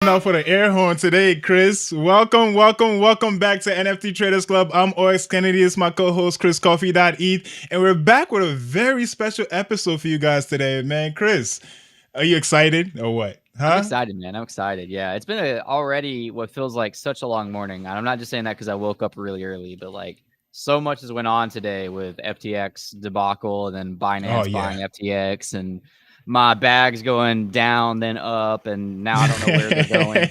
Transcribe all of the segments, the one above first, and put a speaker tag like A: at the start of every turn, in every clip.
A: Out for the air horn today, Chris. Welcome back to NFT Traders Club. I'm OX Kennedy. It's my co-host Chris Coffee.eth, and we're back with a very special episode for you guys today, man. Chris, are you excited or what?
B: I'm
A: Huh?
B: excited, man. I'm excited. Yeah, it's been already what feels like such a long morning. And I'm not just saying that because I woke up really early, but like so much has went on today with FTX debacle and then
A: Oh
B: Binance
A: yeah.
B: buying FTX and my bags going down, then up, and now I don't know where they're going.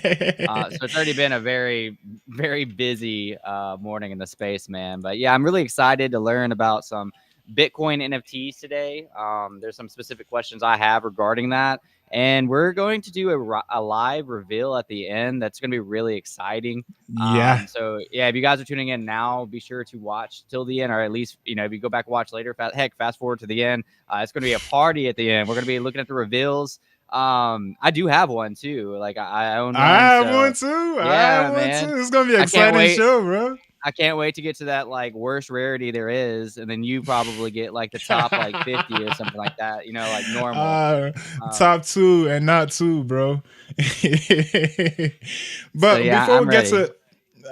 B: So it's already been a very, very busy morning in the space, man. But yeah, I'm really excited to learn about some Bitcoin NFTs today. There's some specific questions I have regarding that. And we're going to do a live reveal at the end. That's going to be really exciting.
A: Yeah.
B: So yeah, if you guys are tuning in now, be sure to watch till the end, or at least if you go back and watch later, fast forward to the end. It's going to be a party at the end. We're going to be looking at the reveals. I do have one too. Like I own
A: I
B: one,
A: have one
B: so
A: too. I
B: yeah,
A: have one
B: man.
A: too. It's gonna be an
B: I can't
A: exciting
B: wait.
A: show, bro.
B: I can't wait to get to that like worst rarity there is, and then you probably get like the top like 50 or something like that. Like normal.
A: uh,
B: Um,
A: top two and not two, bro.
B: so
A: But
B: yeah,
A: before
B: I'm
A: we get
B: ready.
A: to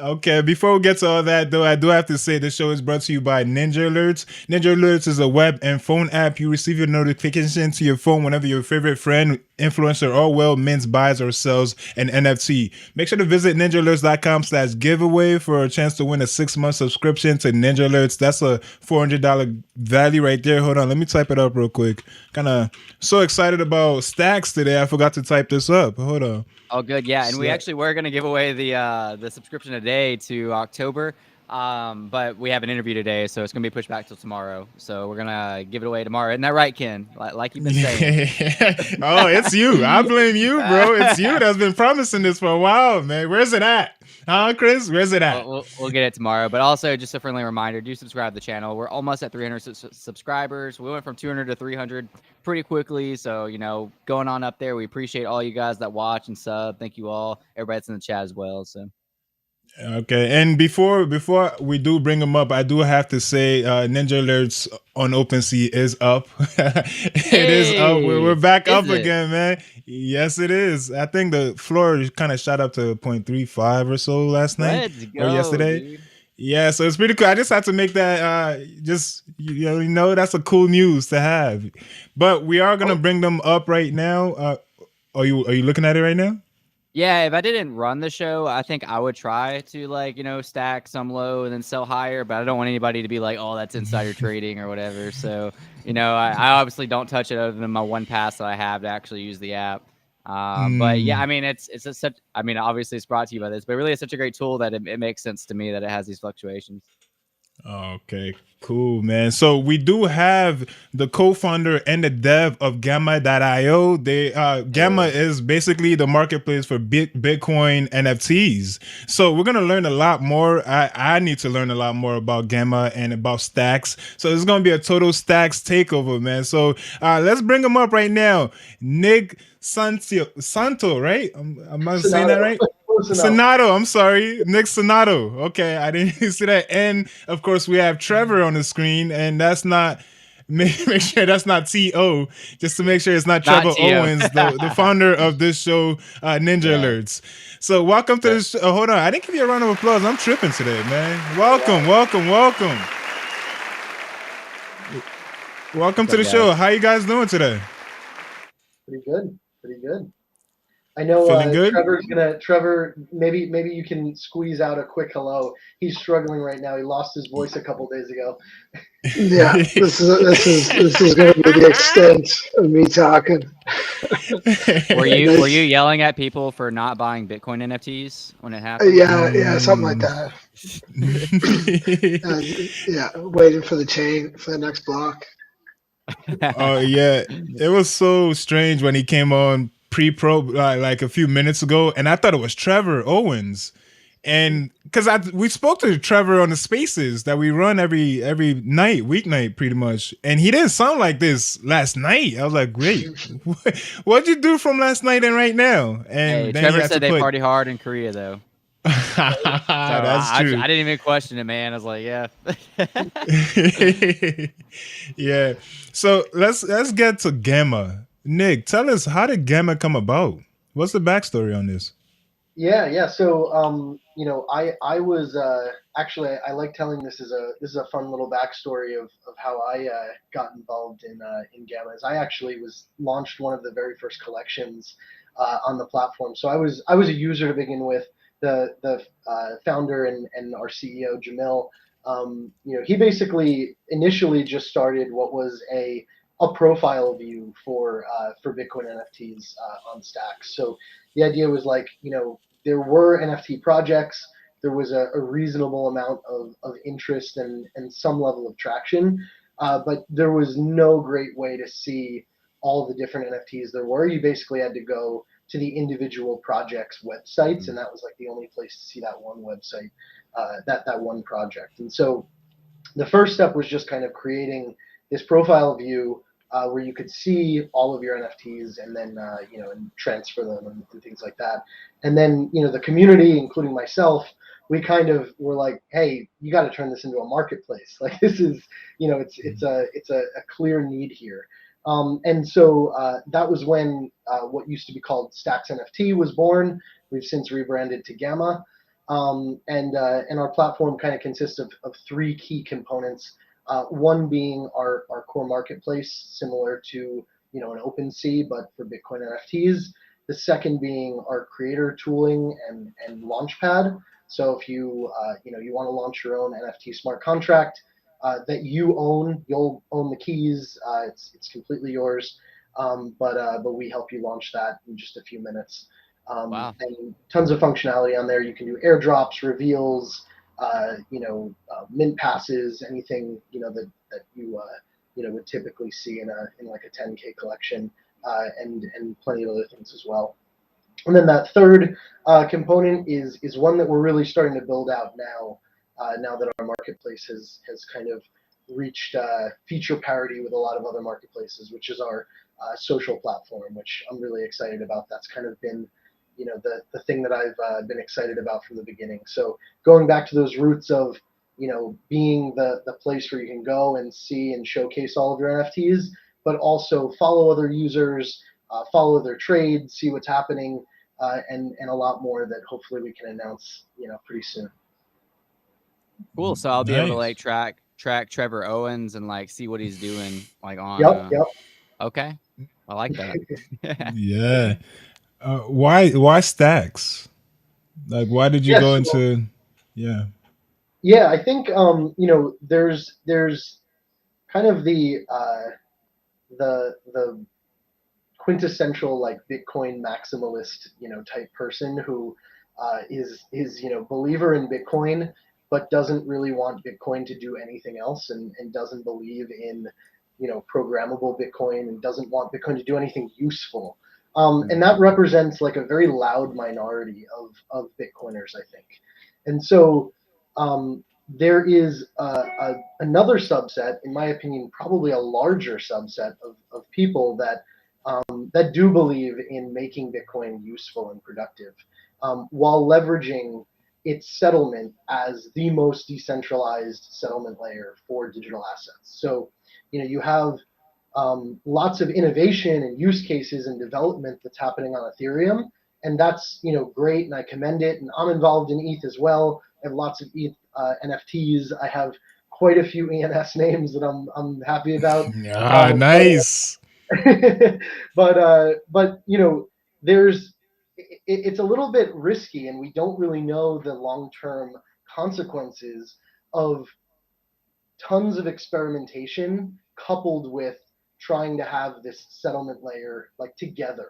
A: Okay, before we get to all that, though, I do have to say the show is brought to you by Ninjalerts. Ninjalerts is a web and phone app. You receive your notification to your phone whenever your favorite friend, influencer, or mints buys or sells an NFT. Make sure to visit ninjalerts.com/giveaway for a chance to win a 6-month subscription to Ninjalerts. That's a $400 value right there. Hold on, let me type it up real quick. Kind of so excited about stacks today. I forgot to type this up. Hold on.
B: Oh, good. Yeah, and we
A: Stack.
B: actually were going to give away the subscription today to October, but we have an interview today, so it's going to be pushed back till tomorrow. So we're going to give it away tomorrow. Isn't that right, Ken? Like you've been saying.
A: Oh, it's you. I blame you, bro. It's you that's been promising this for a while, man. Where's it at? Huh, Chris? Where's it at?
B: We'll get it tomorrow. But also, just a friendly reminder, do subscribe to the channel. We're almost at 300 subscribers. We went from 200 to 300 pretty quickly. So, going on up there. We appreciate all you guys that watch and sub. Thank you all. Everybody that's in the chat as well. So.
A: Okay, and before we do bring them up, I do have to say Ninja Alerts on OpenSea is up. It is up. We're
B: Hey,
A: back
B: is
A: up
B: it?
A: again, man. Yes, it is. I think the floor kind of shot up to 0.35 or so last night
B: Let's
A: or
B: go,
A: yesterday.
B: dude.
A: Yeah, so it's pretty cool. I just had to make that just that's a cool news to have. But we are gonna bring them up right now. Are you looking at it right now?
B: Yeah, if I didn't run the show, I think I would try to stack some low and then sell higher, but I don't want anybody to be like, oh, that's insider trading or whatever. So, I obviously don't touch it other than my one pass that I have to actually use the app. But yeah, I
A: Mm.
B: mean, obviously it's brought to you by this, but really it's such a great tool that it makes sense to me that it has these fluctuations.
A: Okay, cool, man. So we do have the co-founder and the dev of Gamma.io. Gamma
B: Yeah.
A: is basically the marketplace for Bitcoin NFTs. So we're gonna learn a lot more. I need to learn a lot more about Gamma and about stacks. So it's gonna be a total stacks takeover, man. So let's bring him up right now. Nick Santo, right? Am I saying that
C: Sonato.
A: right?
C: Close enough.
A: Sonato, I'm sorry, Nick Sonato. Okay, I didn't see that. And of course, we have Trevor on the screen, and that's not. Make sure that's not To, just to make sure it's not
B: Not
A: Trevor
B: Tio.
A: Owens, the founder of this show, Ninja
B: Yeah.
A: Alerts. So welcome to this. Hold on, I didn't give you a round of applause. I'm tripping today, man. Welcome to
B: What's
A: the
B: up,
A: show.
B: guys?
A: How you guys doing today?
C: Pretty good. Pretty good. I know
A: Feeling good?
C: Trevor, maybe you can squeeze out a quick hello. He's struggling right now. He lost his voice a couple days ago.
D: Yeah, this is going to be the extent of me talking.
B: Were you yelling at people for not buying Bitcoin NFTs when it happened?
D: Yeah, something like that. Yeah, waiting for the next block.
A: Oh yeah, it was so strange when he came on pre-pro like a few minutes ago, and I thought it was Trevor Owens, and because we spoke to Trevor on the spaces that we run every night, weeknight, pretty much, and he didn't sound like this last night. I was like, great, what'd you do from last night and right now?
B: Hey,
A: And then he
B: Trevor
A: had to
B: said they
A: put.
B: party hard in Korea though. So
A: That's
B: I
A: true.
B: didn't even question it, man. I was like, yeah.
A: Yeah. So let's get to Gamma. Nick, tell us, how did Gamma come about? What's the backstory on this?
C: Yeah. So, I was actually I like telling this is a fun little backstory of how I got involved in Gammas. I actually was launched one of the very first collections on the platform. So I was a user to begin with. The founder and our CEO Jamil, he basically initially just started what was a profile view for Bitcoin NFTs on Stacks. So the idea was like, there were NFT projects. There was a reasonable amount of interest and some level of traction, but there was no great way to see all the different NFTs there were. You basically had to go to the individual projects' websites, and that was like the only place to see that one website, that one project. And so the first step was just kind of creating this profile view where you could see all of your NFTs and then and transfer them and things like that. And then the community, including myself, we kind of were like, hey, you got to turn this into a marketplace. Like this is it's a clear need here. And so that was when what used to be called Stacks NFT was born. We've since rebranded to Gamma. And our platform kind of consists of three key components. One being our core marketplace, similar to an OpenSea, but for Bitcoin NFTs. The second being our creator tooling and launchpad. So if you want to launch your own NFT smart contract that you own, you'll own the keys. It's completely yours. But we help you launch that in just a few minutes.
B: Wow.
C: And tons of functionality on there. You can do airdrops, reveals, mint passes, anything that you would typically see in like a 10K collection, and plenty of other things as well. And then that third component is one that we're really starting to build out now. Now that our marketplace has kind of reached feature parity with a lot of other marketplaces, which is our social platform, which I'm really excited about. That's kind of been the thing that I've been excited about from the beginning. So going back to those roots of being the place where you can go and see and showcase all of your NFTs, but also follow other users, follow their trades, see what's happening, and a lot more that hopefully we can announce pretty soon.
B: Cool. So I'll be able to
A: Nice.
B: like track Trevor Owens and like see what he's doing like on.
C: Yep.
B: Okay, I like that.
A: Yeah. Why stacks? Like, why did you go
C: Yes.
A: into? Yeah.
C: Yeah, I think there's kind of the quintessential like Bitcoin maximalist type person who is believer in Bitcoin but doesn't really want Bitcoin to do anything else, and doesn't believe in programmable Bitcoin, and doesn't want Bitcoin to do anything useful. And that represents like a very loud minority of Bitcoiners, I think. And so there is another subset, in my opinion, probably a larger subset of people that do believe in making Bitcoin useful and productive, while leveraging its settlement as the most decentralized settlement layer for digital assets. So, you have lots of innovation and use cases and development that's happening on Ethereum, and that's great, and I commend it. And I'm involved in ETH as well. I have lots of ETH NFTs. I have quite a few ENS names that I'm happy about.
A: Ah, nice.
C: But there's it's a little bit risky, and we don't really know the long-term consequences of tons of experimentation coupled with trying to have this settlement layer like together.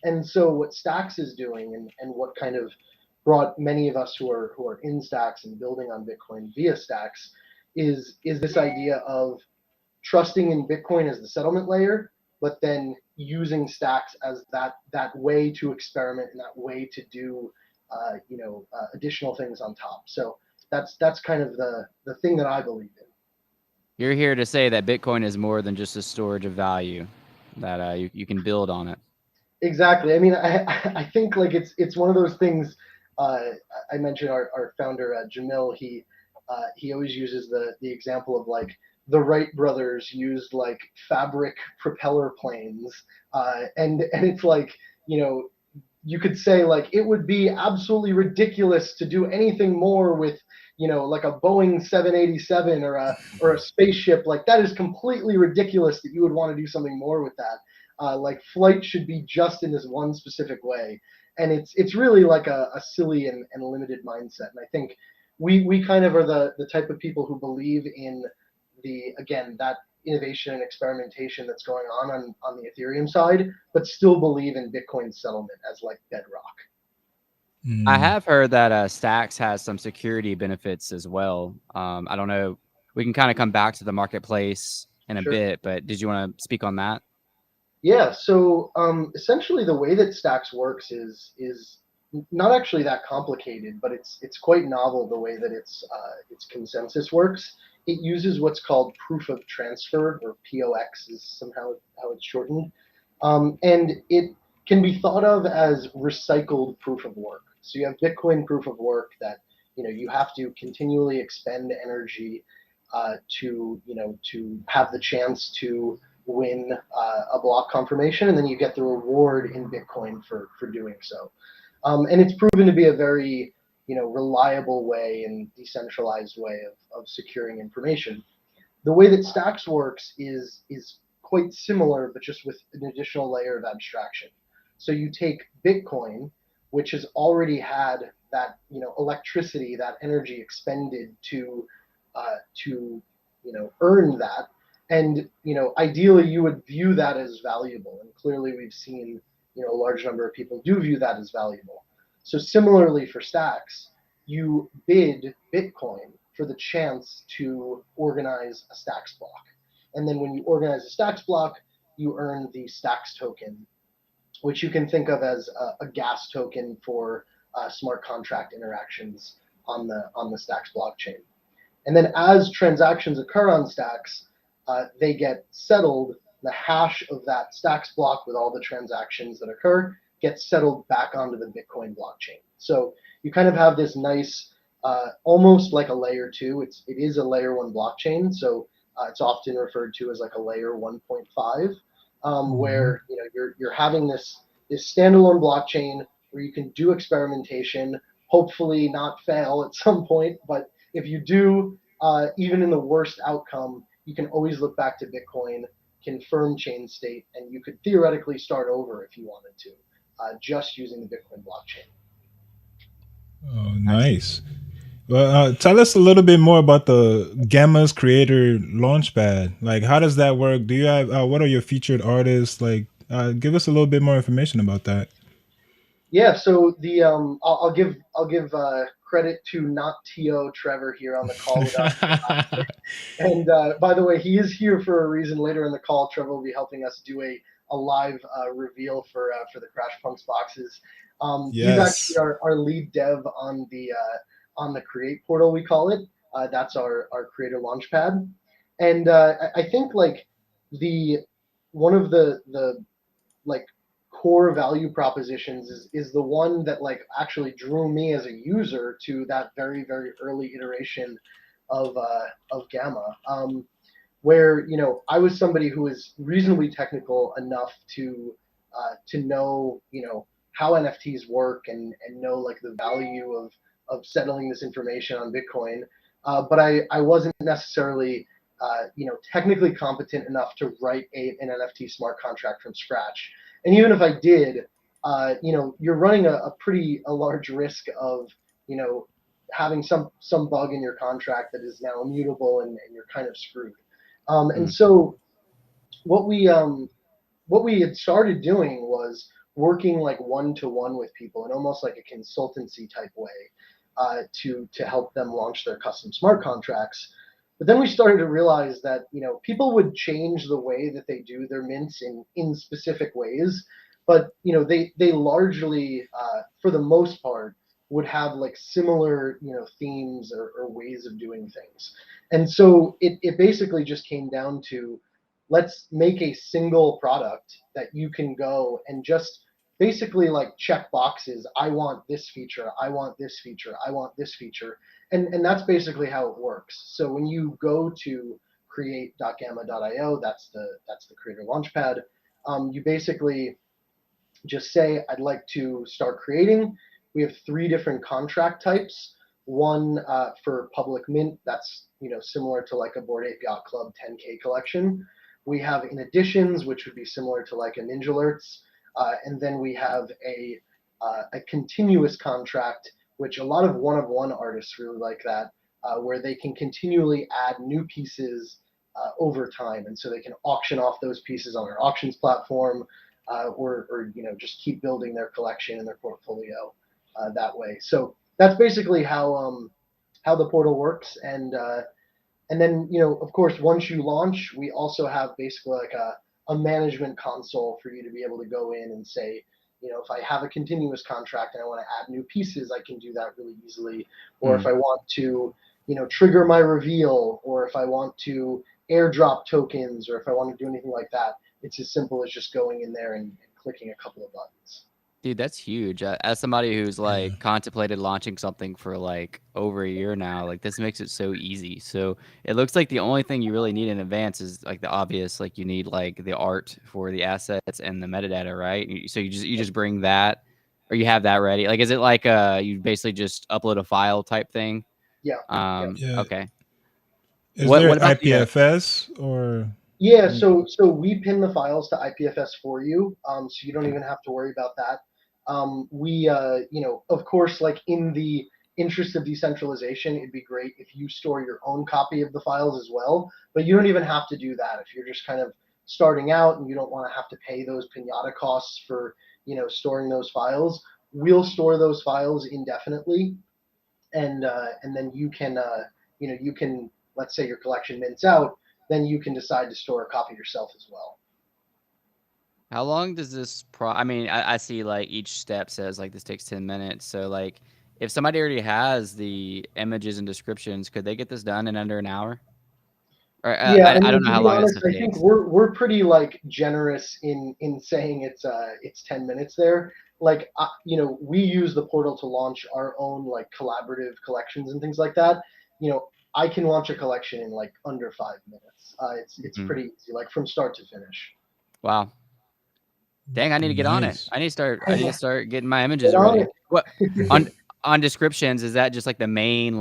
C: And so what Stacks is doing, and what kind of brought many of us who are in Stacks and building on Bitcoin via Stacks, is this idea of trusting in Bitcoin as the settlement layer, but then using Stacks as that way to experiment and that way to do additional things on top. So that's kind of the thing that I believe in.
B: You're here to say that Bitcoin is more than just a storage of value, that you can build on it.
C: Exactly. I mean, I think like it's one of those things. I mentioned our founder Jamil. He always uses the example of like the Wright brothers used like fabric propeller planes, and it's like you could say like it would be absolutely ridiculous to do anything more with, like a Boeing 787 or a spaceship. Like that is completely ridiculous that you would want to do something more with that. Like flight should be just in this one specific way, and it's really like a silly and limited mindset. And I think we kind of are the type of people who believe in that innovation and experimentation that's going on the Ethereum side, but still believe in Bitcoin settlement as like bedrock.
B: I have heard that Stacks has some security benefits as well. I don't know. We can kind of come back to the marketplace in a
C: Sure.
B: bit, but did you want to speak on that?
C: Yeah. So essentially, the way that Stacks works is not actually that complicated, but it's quite novel the way that its consensus works. It uses what's called proof of transfer, or POX is somehow how it's shortened, and it can be thought of as recycled proof of work. So you have Bitcoin proof of work that you have to continually expend energy to have the chance to win a block confirmation, and then you get the reward in Bitcoin for doing so. And it's proven to be a very reliable way and decentralized way of securing information. The way that Stacks works is quite similar, but just with an additional layer of abstraction. So you take Bitcoin, which has already had that electricity, that energy expended to earn that, and ideally you would view that as valuable, and clearly we've seen a large number of people do view that as valuable. So similarly for Stacks, you bid Bitcoin for the chance to organize a Stacks block. And then when you organize a Stacks block, you earn the Stacks token, which you can think of as a gas token for smart contract interactions on the Stacks blockchain. And then as transactions occur on Stacks, they get settled. The hash of that Stacks block with all the transactions that occur gets settled back onto the Bitcoin blockchain. So you kind of have this nice, almost like a layer two. It is a layer one blockchain, so it's often referred to as like a layer 1.5, where you're having this standalone blockchain where you can do experimentation, hopefully not fail at some point, but if you do, even in the worst outcome, you can always look back to Bitcoin, confirm chain state, and you could theoretically start over if you wanted to, just using the Bitcoin blockchain.
A: Oh, nice. Well, tell us a little bit more about the Gamma's Creator Launchpad. Like, how does that work? Do you have what are your featured artists? Like, give us a little bit more information about that.
C: Yeah, so the I'll give credit to not To Trevor here on the call with us. And by the way, he is here for a reason. Later in the call, Trevor will be helping us do a live reveal for the Crash Punks boxes. He's actually
A: Yes.
C: our lead dev on the Create portal, we call it. That's our Creator Launchpad, and I think like the one of the like core value propositions is the one that like actually drew me as a user to that very early iteration of Gamma, where I was somebody who was reasonably technical enough to know how NFTs work and know like the value of settling this information on Bitcoin, but I wasn't necessarily technically competent enough to write an NFT smart contract from scratch. And even if I did, you're running a large risk of having some bug in your contract that is now immutable, and you're kind of screwed. And so what we had started doing was working like one-to-one with people in almost like a consultancy type way, to help them launch their custom smart contracts. But then we started to realize that people would change the way that they do their mints in specific ways, but they largely, for the most part, would have like similar themes or ways of doing things. And so it basically just came down to, let's make a single product that you can go and just basically like check boxes. I want this feature, I want this feature, I want this feature. And that's basically how it works. So when you go to create.gamma.io, that's the creator launchpad, you basically just say, I'd like to start creating. We have 3 different contract types. One for public mint, that's similar to like a Bored Ape Yacht Club 10K collection. We have in additions, which would be similar to like a Ninjalerts, and then we have a continuous contract, which a lot of one-of-one artists really like that, where they can continually add new pieces over time, and so they can auction off those pieces on our auctions platform, or just keep building their collection and their portfolio that way. So that's basically how the portal works, and then of course once you launch, we also have basically like a management console for you to be able to go in and say, if I have a continuous contract and I want to add new pieces, I can do that really easily. Or if I want to trigger my reveal, or if I want to airdrop tokens, or if I want to do anything like that, it's as simple as just going in there and clicking a couple of buttons.
B: Dude, that's huge. As somebody who's like contemplated launching something for like over a year now, like this makes it so easy. So it looks like the only thing you really need in advance is like the obvious, like you need like the art for the assets and the metadata, right? So you just bring that, or you have that ready. Like, is it like you basically just upload a file type thing?
C: Yeah.
A: Yeah.
B: Okay.
A: Is there
B: What about the
A: IPFS or?
C: Yeah, so we pin the files to IPFS for you, so you don't
A: Okay.
C: even have to worry about that. We, of course, like in the interest of decentralization, it'd be great if you store your own copy of the files as well. But you don't even have to do that if you're just kind of starting out and you don't want to have to pay those pinata costs for storing those files. We'll store those files indefinitely, and then you can, let's say your collection mints out, then you can decide to store a copy yourself as well.
B: How long does this I mean, I see like each step says like this takes 10 minutes. So like if somebody already has the images and descriptions, could they get this done in under an hour? Or
C: Yeah, I
B: I don't
C: mean,
B: know
C: to
B: how
C: be
B: long this
C: honest,
B: stuff
C: I think
B: takes.
C: we're pretty like generous in saying it's 10 minutes there. Like we use the portal to launch our own like collaborative collections and things like that. I can launch a collection in like under 5 minutes. It's
B: Mhm.
C: pretty easy, like from start to finish.
B: Wow. Dang, I need to get on it.
A: Nice.
B: I need to start getting my
C: Get
B: images
C: on
B: ready.
C: it.
B: What on descriptions, is that just like the main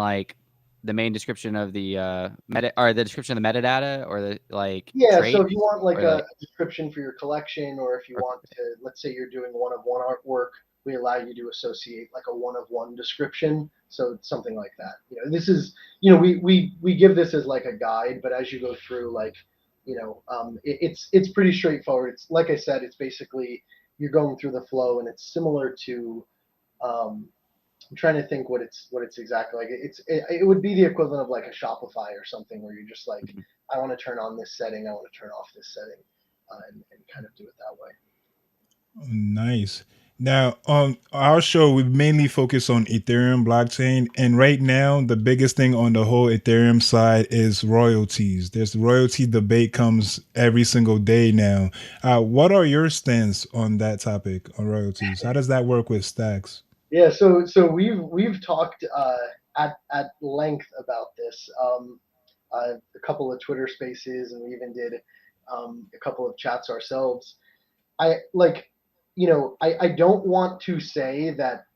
B: description of the meta, or the description of the metadata, or the like
C: Yeah, so
B: traits,
C: if you want like
B: or
C: a
B: like
C: description for your collection, or if you
B: or,
C: want to, let's say you're doing one-of-one artwork, we allow you to associate like a one-of-one description. So it's something like that. This is, we give this as like a guide, but as you go through, like, it's pretty straightforward. It's like I said, it's basically you're going through the flow, and it's similar to, um, I'm trying to think what it's exactly like. It would be the equivalent of like a Shopify or something, where you're just like,
B: Mhm.
C: I want to turn on this setting, I want to turn off this setting, and kind of do it that way.
A: Nice. Now, on our show, we mainly focus on Ethereum blockchain, and right now, the biggest thing on the whole Ethereum side is royalties. There's royalty debate comes every single day now. What are your stance on that topic on royalties? How does that work with stacks?
C: Yeah, so we've talked at length about this. A couple of Twitter Spaces, and we even did a couple of chats ourselves. I like, I don't want to say that,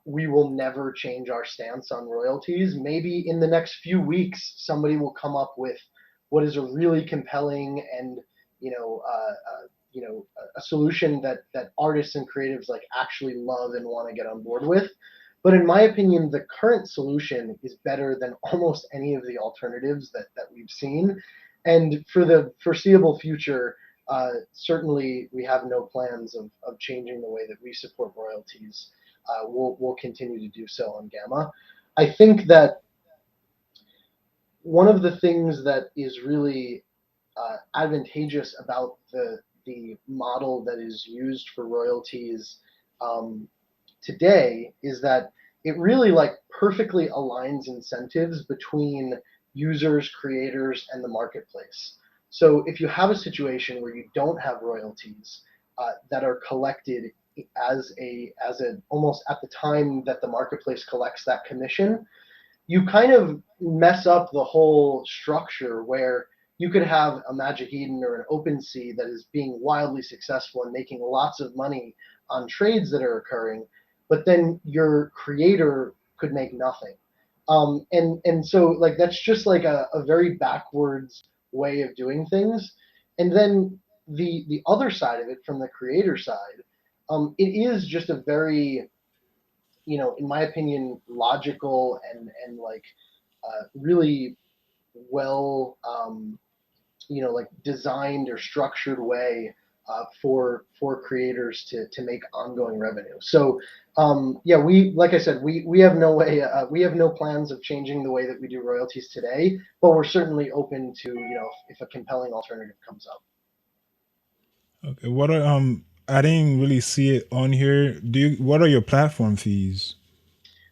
C: we will never change our stance on royalties. Maybe in the next few weeks, somebody will come up with what is a really compelling and, a solution that artists and creatives like actually love and want to get on board with. But in my opinion, the current solution is better than almost any of the alternatives that we've seen. And for the foreseeable future, certainly we have no plans of changing the way that we support royalties. We'll continue to do so on Gamma. I think that one of the things that is really advantageous about the model that is used for royalties um, today is that it really like perfectly aligns incentives between users, creators, and the marketplace. So if you have a situation where you don't have royalties that are collected as a almost at the time that the marketplace collects that commission, you kind of mess up the whole structure where you could have a Magic Eden or an OpenSea that is being wildly successful and making lots of money, on trades that are occurring, but then your creator could make nothing. And so like that's just like a very backwards way of doing things. And then the other side of it, from the creator side, it is just a very, in my opinion, logical and like really well, like designed or structured way for creators to make ongoing revenue. So yeah, we, like I said, we have no way, we have no plans of changing the way that we do royalties today, but we're certainly open to, if a compelling alternative comes up.
A: Okay. What are I didn't really see it on here. What are your platform fees?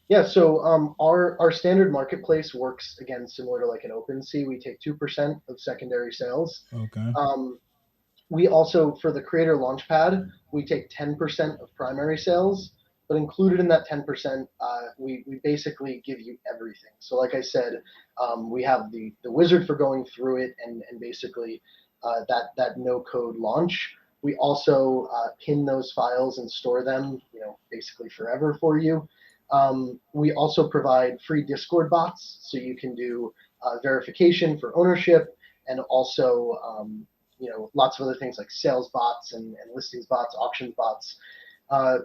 C: Yeah, so our standard marketplace works again similar to like an OpenSea. We take 2% of secondary sales.
A: Okay.
C: Um, we also, for the creator launchpad, we take 10% of primary sales, but included in that 10%, we basically give you everything. So like I said, we have the wizard for going through it and basically that no code launch. We also pin those files and store them, basically forever for you. We also provide free Discord bots, so you can do verification for ownership, and also lots of other things like sales bots and listings bots, auction bots.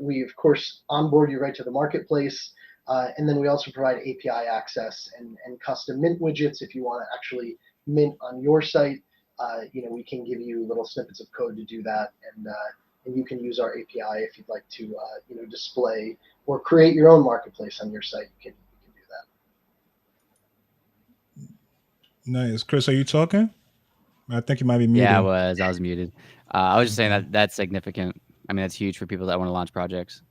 C: We of course onboard you right to the marketplace, and then we also provide API access and custom mint widgets if you want to actually mint on your site. We can give you little snippets of code to do that, and you can use our API if you'd like to display or create your own marketplace on your site. You can do that.
A: Nice. Chris, are you talking? I think you might be muted.
B: Yeah, I was muted. I was just saying that that's significant. I mean, that's huge for people that want to launch projects.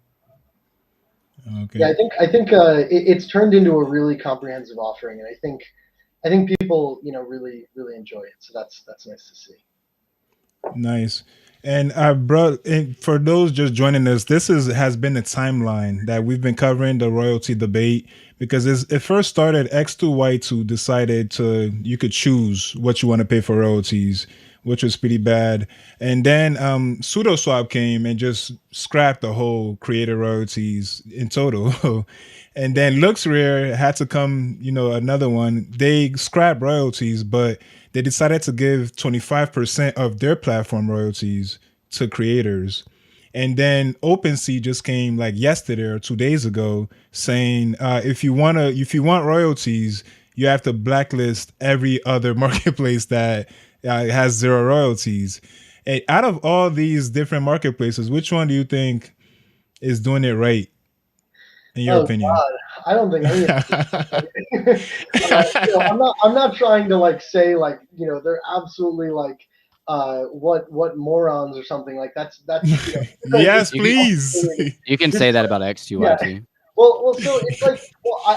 A: Okay.
C: Yeah, I think it's turned into a really comprehensive offering, and I think people really enjoy it. So that's nice to see.
A: Nice. And I brought in, for those just joining us, has been a timeline that we've been covering the royalty debate, because it first started. X2Y2 decided you could choose what you want to pay for royalties, which was pretty bad. And then SudoSwap came and just scrapped the whole creator royalties in total. And then LuxRare had to come, another one. They scrapped royalties, but they decided to give 25% of their platform royalties to creators. And then OpenSea just came like yesterday or 2 days ago saying if you want royalties, you have to blacklist every other marketplace that has zero royalties. And out of all these different marketplaces, which one do you think is doing it right, in your opinion?
C: God, I don't think any of I'm not trying to like say like they're absolutely like what morons or something like that's
A: Yes, please.
B: You can say that about X2Y2.
C: Yeah. Well, so it's like,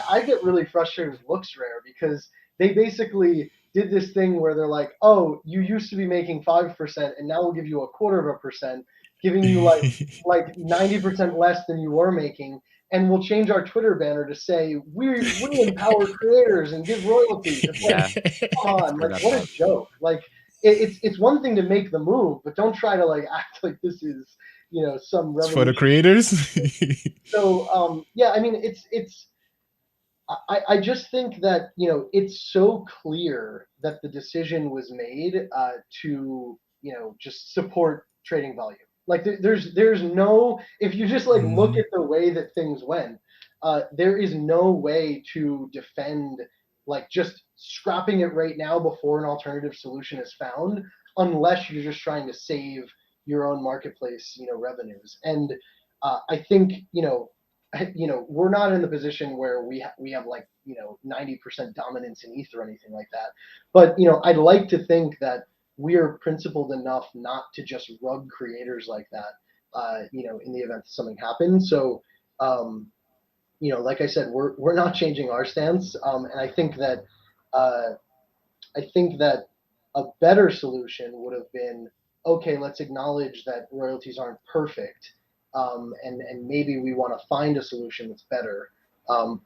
C: I get really frustrated with LuxRare because they basically did this thing where they're like, oh, you used to be making 5%, and now we'll give you 1/4%, giving you like 90% less than you were making, and we'll change our Twitter banner to say we empower creators and give royalties. It's like, come on, like what a joke! Like it's one thing to make the move, but don't try to like act like this is some
A: It's for the
C: revolution.
A: creators.
C: So yeah, I mean it's I just think that it's so clear that the decision was made to just support trading volume. Like there's no, if you just like look at the way that things went, there is no way to defend like just scrapping it right now before an alternative solution is found, unless you're just trying to save your own marketplace revenues. And I think we're not in the position where we have like 90% dominance in ETH or anything like that, but I'd like to think that we are principled enough not to just rug creators like that in the event that something happens. So like I said, we're not changing our stance, and uh, I think that a better solution would have been, okay, let's acknowledge that royalties aren't perfect, and maybe we want to find a solution that's better.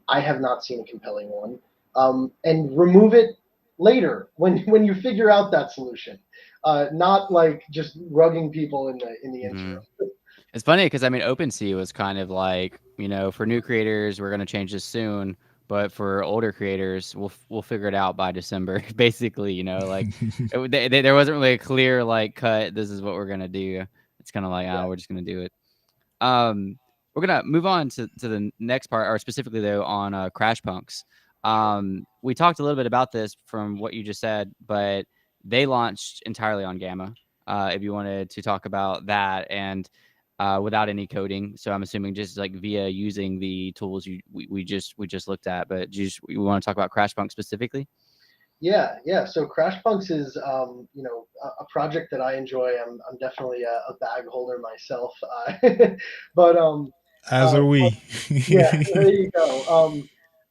C: I have not seen a compelling one, and remove it later when you figure out that solution, not like just rugging people in the interim.
B: It's funny because I mean, OpenSea was kind of like, for new creators, we're gonna change this soon, but for older creators, we'll figure it out by December. Basically, like there wasn't really a clear like cut. This is what we're gonna do. It's kind of like,
C: Yeah.
B: we're just gonna do it. We're gonna move on to the next part, or specifically though on Crash Punks. We talked a little bit about this from what you just said, but they launched entirely on Gamma. If you wanted to talk about that and without any coding, so I'm assuming just like via using the tools we just looked at. But you want to talk about Crash Punk specifically?
C: Yeah, yeah. So Crash Punks is, a project that I enjoy. I'm definitely a bag holder myself, but
A: As are we.
C: yeah, there you go.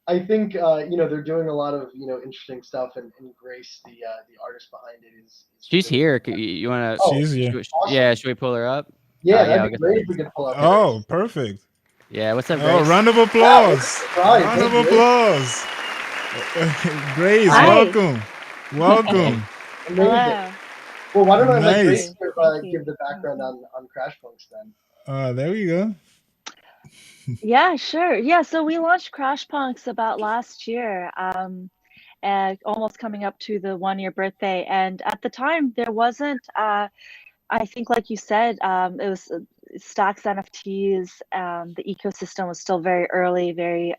C: I think they're doing a lot of interesting stuff, and Grace, the artist behind it, is
B: She's
C: really
B: here. You want to?
C: oh
A: She's here.
C: awesome.
B: Yeah, should we pull her up?
C: Yeah,
B: Yeah,
C: that'd
B: I'll
C: be
B: get
C: great
B: that.
C: if we could pull up
A: Oh,
C: Grace.
A: perfect.
B: Yeah, what's up,
A: Oh,
B: Grace?
A: round of
C: Yeah,
A: applause.
C: surprise.
A: Round
C: Hey,
A: of
C: Grace.
A: applause. Grace,
E: Hi.
A: welcome. Welcome.
C: Amazing.
E: Hello.
C: Well, why don't I let
A: Nice.
C: Grace
E: Thank you.
C: give the background on Crash Punks then?
A: There we go.
E: Yeah, sure. Yeah, so we launched Crash Punks about last year, and almost coming up to the 1 year birthday. And at the time, there wasn't, I think, like you said, it was Stacks NFTs. The ecosystem was still very early, very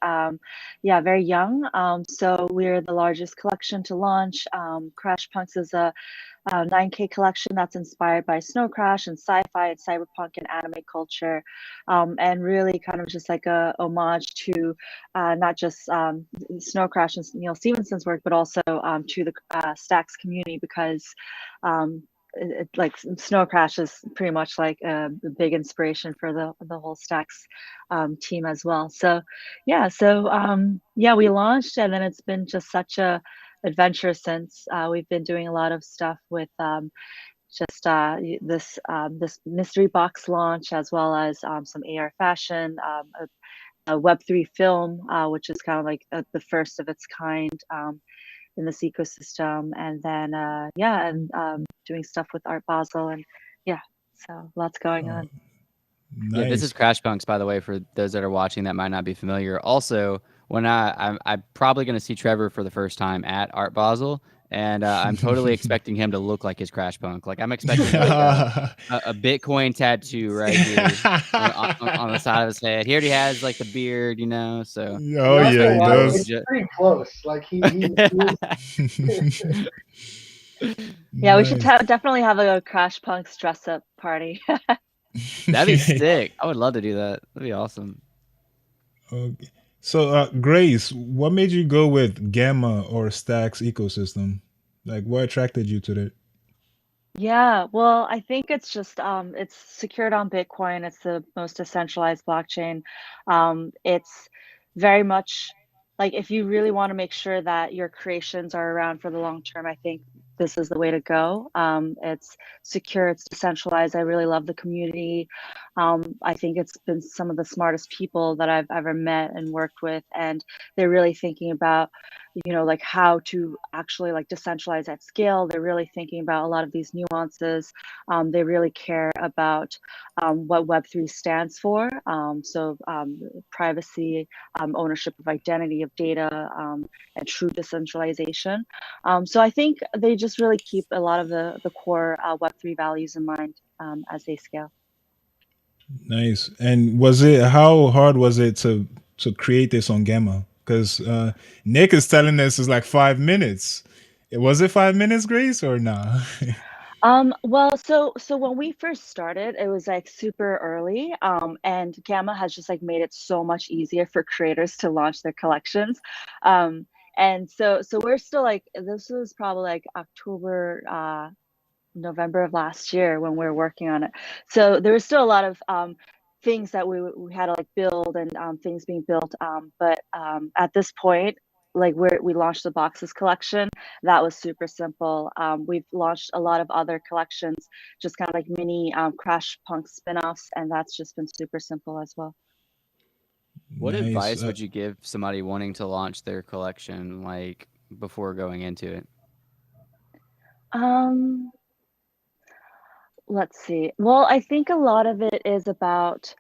E: young. So we're the largest collection to launch. Crash Punks is a 9K collection that's inspired by Snow Crash and sci-fi and cyberpunk and anime culture, and really kind of just like a homage to not just Snow Crash and Neil Stephenson's work, but also to the Stacks community, because like Snow Crash is pretty much like a big inspiration for the whole Stacks team as well. So yeah, we launched, and then it's been just such a adventure since. We've been doing a lot of stuff with just this mystery box launch, as well as some AR fashion, a Web3 film, which is kind of like the first of its kind in this ecosystem, and then doing stuff with Art Basel, and yeah, so lots going on.
B: Yeah, this is
A: Nice.
B: Crash Punks, by the way, for those that are watching that might not be familiar. Also, when I'm probably going to see Trevor for the first time at Art Basel, and I'm totally expecting him to look like his Crash Punk. Like I'm expecting like a Bitcoin tattoo right here on the side of his head. He already has like the beard, So
A: Oh
C: Not
A: yeah,
C: gonna
A: he
C: lie,
A: does.
C: it's pretty close. Like he is.
E: Yeah, we should
A: Nice.
E: definitely have a Crash Punks dress up party.
B: That'd be sick. I would love to do that. That'd be awesome.
A: Okay. So, Grace, what made you go with Gamma or Stacks ecosystem? Like, what attracted you to that?
E: Yeah, well, I think it's just it's secured on Bitcoin. It's the most decentralized blockchain. It's very much like, if you really want to make sure that your creations are around for the long term, I think this is the way to go. It's secure, it's decentralized. I really love the community. I think it's been some of the smartest people that I've ever met and worked with, and they're really thinking about like how to actually like decentralize at scale. They're really thinking about a lot of these nuances. They really care about what Web3 stands for. Privacy, ownership of identity, of data, and true decentralization. So I think they just really keep a lot of the core Web3 values in mind as they scale.
A: Nice. And how hard was it to create this on Gamma? Because Nick is telling us it's like 5 minutes. Was it 5 minutes, Grace, or nah?
E: Well, so when we first started, it was like super early, and Gamma has just like made it so much easier for creators to launch their collections. And so we're still like, this was probably like October, November of last year when we were working on it. So there was still a lot of things that we had to like build, and things being built. But at this point, like we launched the boxes collection, that was super simple. We've launched a lot of other collections, just kind of like mini Crash Punk spin-offs, and that's just been super simple as well.
B: What
A: Nice.
B: advice would you give somebody wanting to launch their collection, like before going into it?
E: Um, Let's see. Well, I think a lot of it is about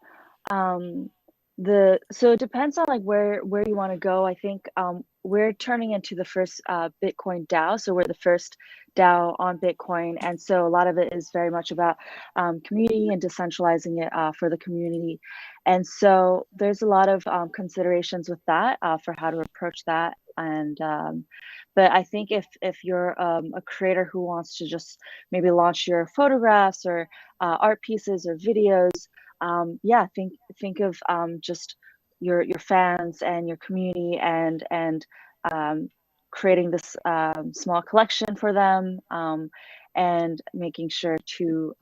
E: um so it depends on like where you want to go. I think we're turning into the first Bitcoin DAO, so we're the first DAO on Bitcoin, and so a lot of it is very much about community and decentralizing it for the community. And so there's a lot of considerations with that for how to approach that. And but I think if you're a creator who wants to just maybe launch your photographs or art pieces or videos, yeah, think of just your fans and your community, and um, creating this small collection for them, and making sure to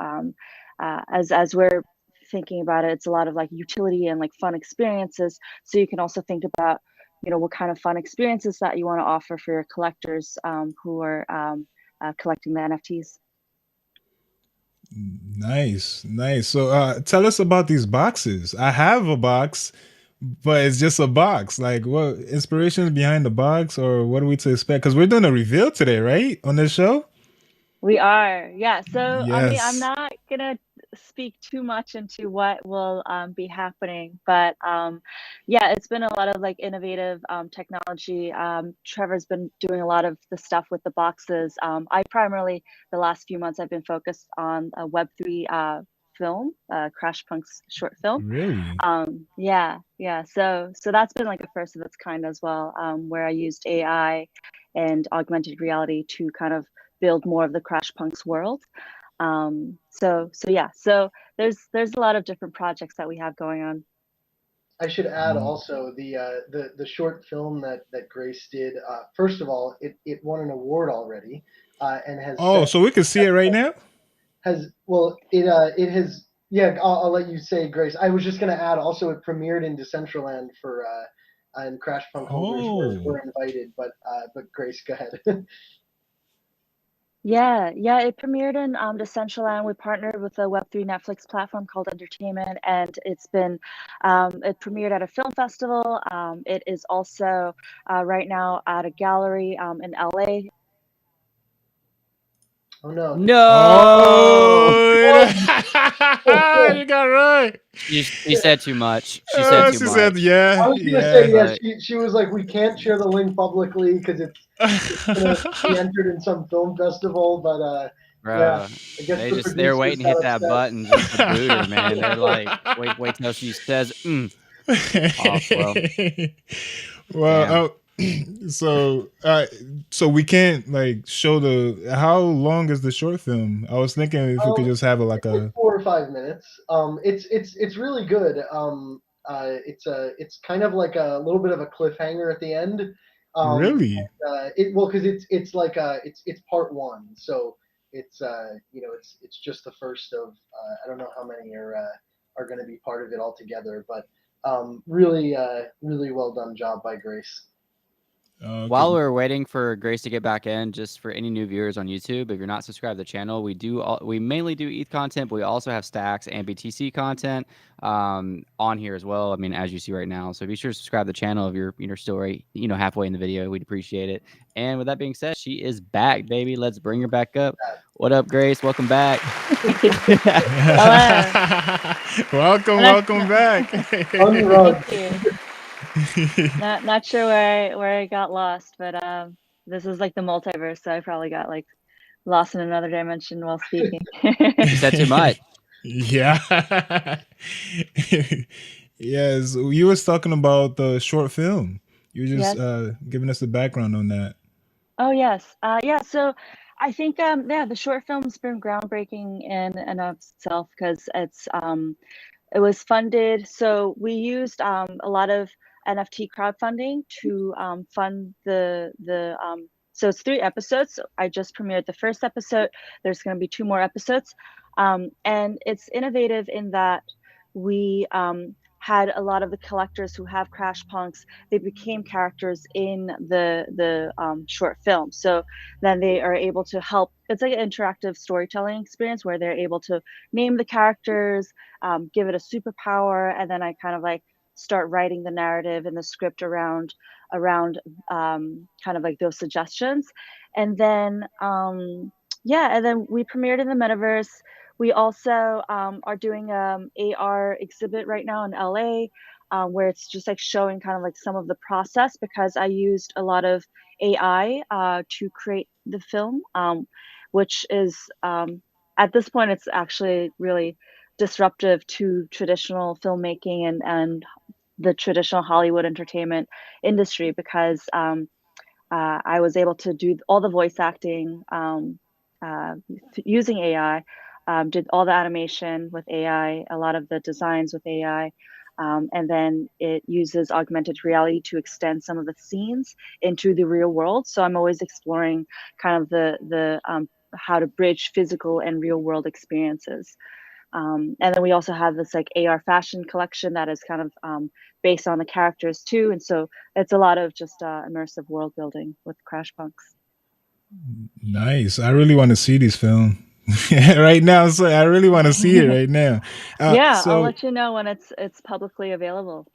E: as we're thinking about it, it's a lot of like utility and like fun experiences. So you can also think about, what kind of fun experiences that you want to offer for your collectors who are collecting the NFTs.
A: Nice, nice. So tell us about these boxes. I have a box, but it's just a box. Like, what inspirations behind the box, or what are we to expect? Because we're doing a reveal today, right, on this show?
E: We are, yeah. So, I mean, I'm
A: Yes.
E: not gonna speak too much into what will be happening, but yeah, it's been a lot of like innovative technology. Trevor's been doing a lot of the stuff with the boxes. I primarily, the last few months, I've been focused on a Web3 film, Crash Punk's short film.
A: Really?
E: Yeah. So that's been like a first of its kind as well, where I used AI and augmented reality to kind of build more of the Crash Punks world. So yeah, so there's a lot of different projects that we have going on.
C: I should add
A: Mm.
C: also the short film that Grace did. First of all, it won an award already, and has
A: Oh,
C: set
A: so we can see it right now?
C: has well it has yeah. I'll let you say, Grace. I was just gonna add also it premiered in Decentraland for and Crash Punk holders
A: Oh,
C: were invited, but Grace, go ahead.
E: Yeah, it premiered in Decentraland. We partnered with a Web3 Netflix platform called Entertainment, and it premiered at a film festival. It is also right now at a gallery in LA.
C: Oh no.
B: No,
A: oh, you got right.
B: she said too much. She said
A: Oh,
B: too
A: she
B: much.
A: said, yeah,
C: I was gonna say
A: yeah.
C: yes.
B: But
C: She was like, we can't share the link publicly because it's gonna be entered in some film festival. But yeah,
B: bro,
C: I guess the
B: they're waiting
C: producers
B: to
C: got
B: hit that
C: upset.
B: button just to boot her, man. They're like, wait till she says, off. Well, damn.
A: Well, so so we can't like show the. How long is the short film? I was thinking if we could just have it like
C: It's like
A: a.
C: 4 or 5 minutes. It's really good. It's kind of like a little bit of a cliffhanger at the end.
A: Really?
C: Because it's like it's part one, so it's just the first of I don't know how many are going to be part of it altogether, but really well done job by Grace.
A: Okay.
B: While we're waiting for Grace to get back in, just for any new viewers on YouTube, if you're not subscribed to the channel, we mainly do ETH content, but we also have Stacks and BTC content on here as well. I mean, as you see right now. So be sure to subscribe to the channel if you're still right, halfway in the video. We'd appreciate it. And with that being said, she is back, baby. Let's bring her back up. What up, Grace? Welcome back.
E: Hello.
A: welcome back.
C: Unrugged.
E: Thank you. Not sure where I got lost, but this is like the multiverse, so I probably got like lost in another dimension while speaking.
B: She said too much.
A: Yeah. Yes, you was talking about the short film. You were just
E: Yes.
A: giving us the background on that.
E: Oh yes. Yeah, so I think yeah, the short film's been groundbreaking in and of itself because it was funded. So we used a lot of NFT crowdfunding to fund the. So it's 3 episodes. So I just premiered the first episode. There's going to be 2 more episodes, and it's innovative in that we had a lot of the collectors who have Crash Punks. They became characters in the short film. So then they are able to help. It's like an interactive storytelling experience where they're able to name the characters, give it a superpower, and then I kind of like start writing the narrative and the script around kind of like those suggestions. And then yeah, and then we premiered in the metaverse. we also are doing AR exhibit right now in LA, where it's just like showing kind of like some of the process because I used a lot of AI to create the film, which is at this point it's actually really disruptive to traditional filmmaking and the traditional Hollywood entertainment industry because I was able to do all the voice acting using AI, did all the animation with AI, a lot of the designs with AI. And then it uses augmented reality to extend some of the scenes into the real world. So I'm always exploring kind of the how to bridge physical and real world experiences. And then we also have this like AR fashion collection that is kind of based on the characters too. And so it's a lot of just immersive world building with Crash Punks.
A: Nice. I really want to see this film right now. So I really want to see it right now.
E: Yeah, I'll
A: So
E: let you know when it's publicly available.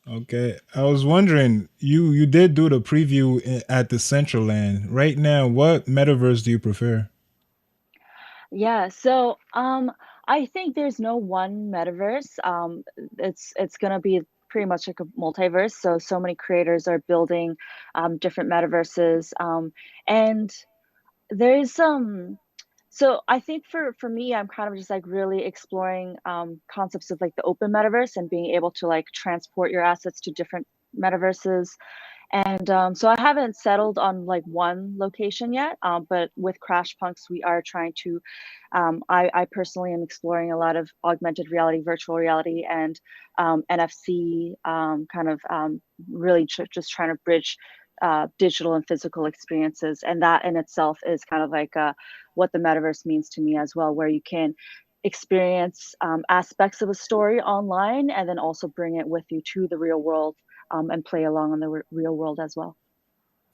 A: okay, I was wondering, you did do the preview at the Central Land. Right now, what metaverse do you prefer?
E: Yeah, so I think there's no one metaverse. It's gonna be pretty much like a multiverse. So many creators are building different metaverses. And there's so I think for me, I'm kind of just like really exploring concepts of like the open metaverse and being able to like transport your assets to different metaverses. And so I haven't settled on like one location yet, but with Crash Punks, we are trying to. I personally am exploring a lot of augmented reality, virtual reality, and NFC kind of really just trying to bridge digital and physical experiences. And that in itself is kind of like what the metaverse means to me as well, where you can experience aspects of a story online and then also bring it with you to the real world and play along in the real world as well.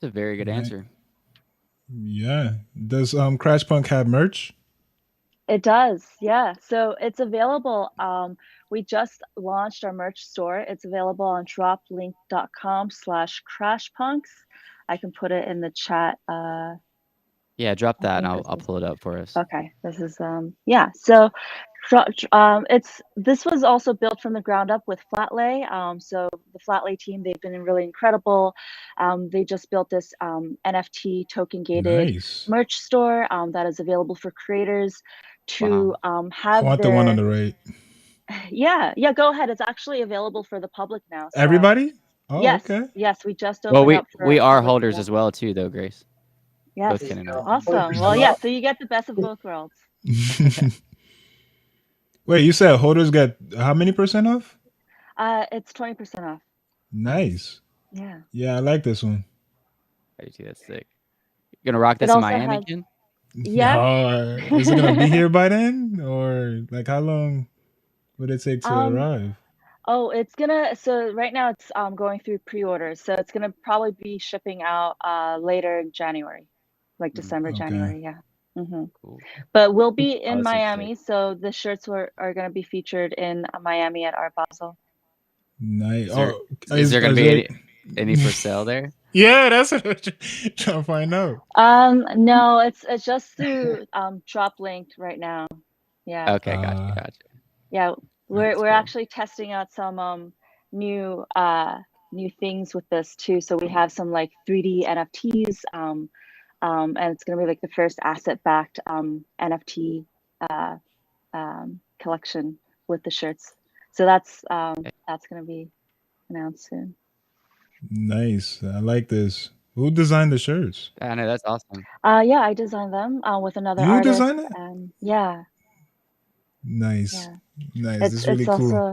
B: That's a very good
A: Right.
B: answer.
A: Yeah. Does Crash Punk have merch?
E: It does, yeah. So it's available. We just launched our merch store. It's available on droplink.com/crashpunks. I can put it in the chat.
B: Yeah, drop
E: I
B: that and
E: think
B: I'll
E: this
B: I'll
E: is
B: pull it up for us.
E: okay. This is yeah. So it's this was also built from the ground up with Flatlay. So the Flatlay team, they've been really incredible. They just built this NFT token gated
A: Nice.
E: merch store that is available for creators to
B: Wow.
A: I
E: have
A: want the one on
E: their
A: the right.
E: yeah, go ahead. It's actually available for the public now. So
A: Everybody? Oh,
E: yes,
A: okay.
E: yes, we just
B: Well,
E: opened
B: we
E: up
B: we
E: for
B: are
E: public
B: holders as
E: availability.
B: well too, though, Grace. Both
E: Yes,
C: There you
B: Ken and I.
C: go.
E: awesome. Well,
C: 20%
E: yeah,
C: off.
E: so you get the best of both worlds.
A: Wait, you said holders get how many percent off?
E: It's 20% off.
B: Nice.
A: Nice.
E: Yeah.
A: Yeah, I like this one.
B: I do see that's sick. You gonna rock
E: It
B: this in
E: also
B: Miami,
E: has
B: Ken?
E: yeah.
A: Is it gonna be here by then, or like how long would it take to
E: um
A: arrive?
E: oh, it's gonna so right now it's going through pre-orders. So it's gonna probably be shipping out later in January. Like December,
A: Okay,
E: January, yeah. hmm
B: Cool.
E: But we'll be
B: Oh,
E: in
B: this looks sick.
E: Miami, so the shirts are gonna be featured in Miami at Art Basel.
A: nice.
B: Is there
A: Oh,
B: is there gonna
A: is
B: be
A: there?
B: any for sale there?
A: Yeah, that's what I'm trying to find out.
E: No, it's just through drop linked right now. Yeah.
B: Okay, gotcha.
E: Yeah,
B: That's
E: we're
B: cool.
E: actually testing out some new new things with this too. So we have some like 3D NFTs, and it's gonna be like the first asset-backed NFT uh, collection with the shirts. So that's gonna be announced soon.
A: Nice. I like this. Who designed the shirts?
B: I know that's awesome.
E: Yeah, I designed them with another
A: You
E: artist,
A: designed it?
E: and yeah,
A: Nice.
E: yeah.
A: Nice. This
E: It's
A: is really
E: it's
A: cool.
E: also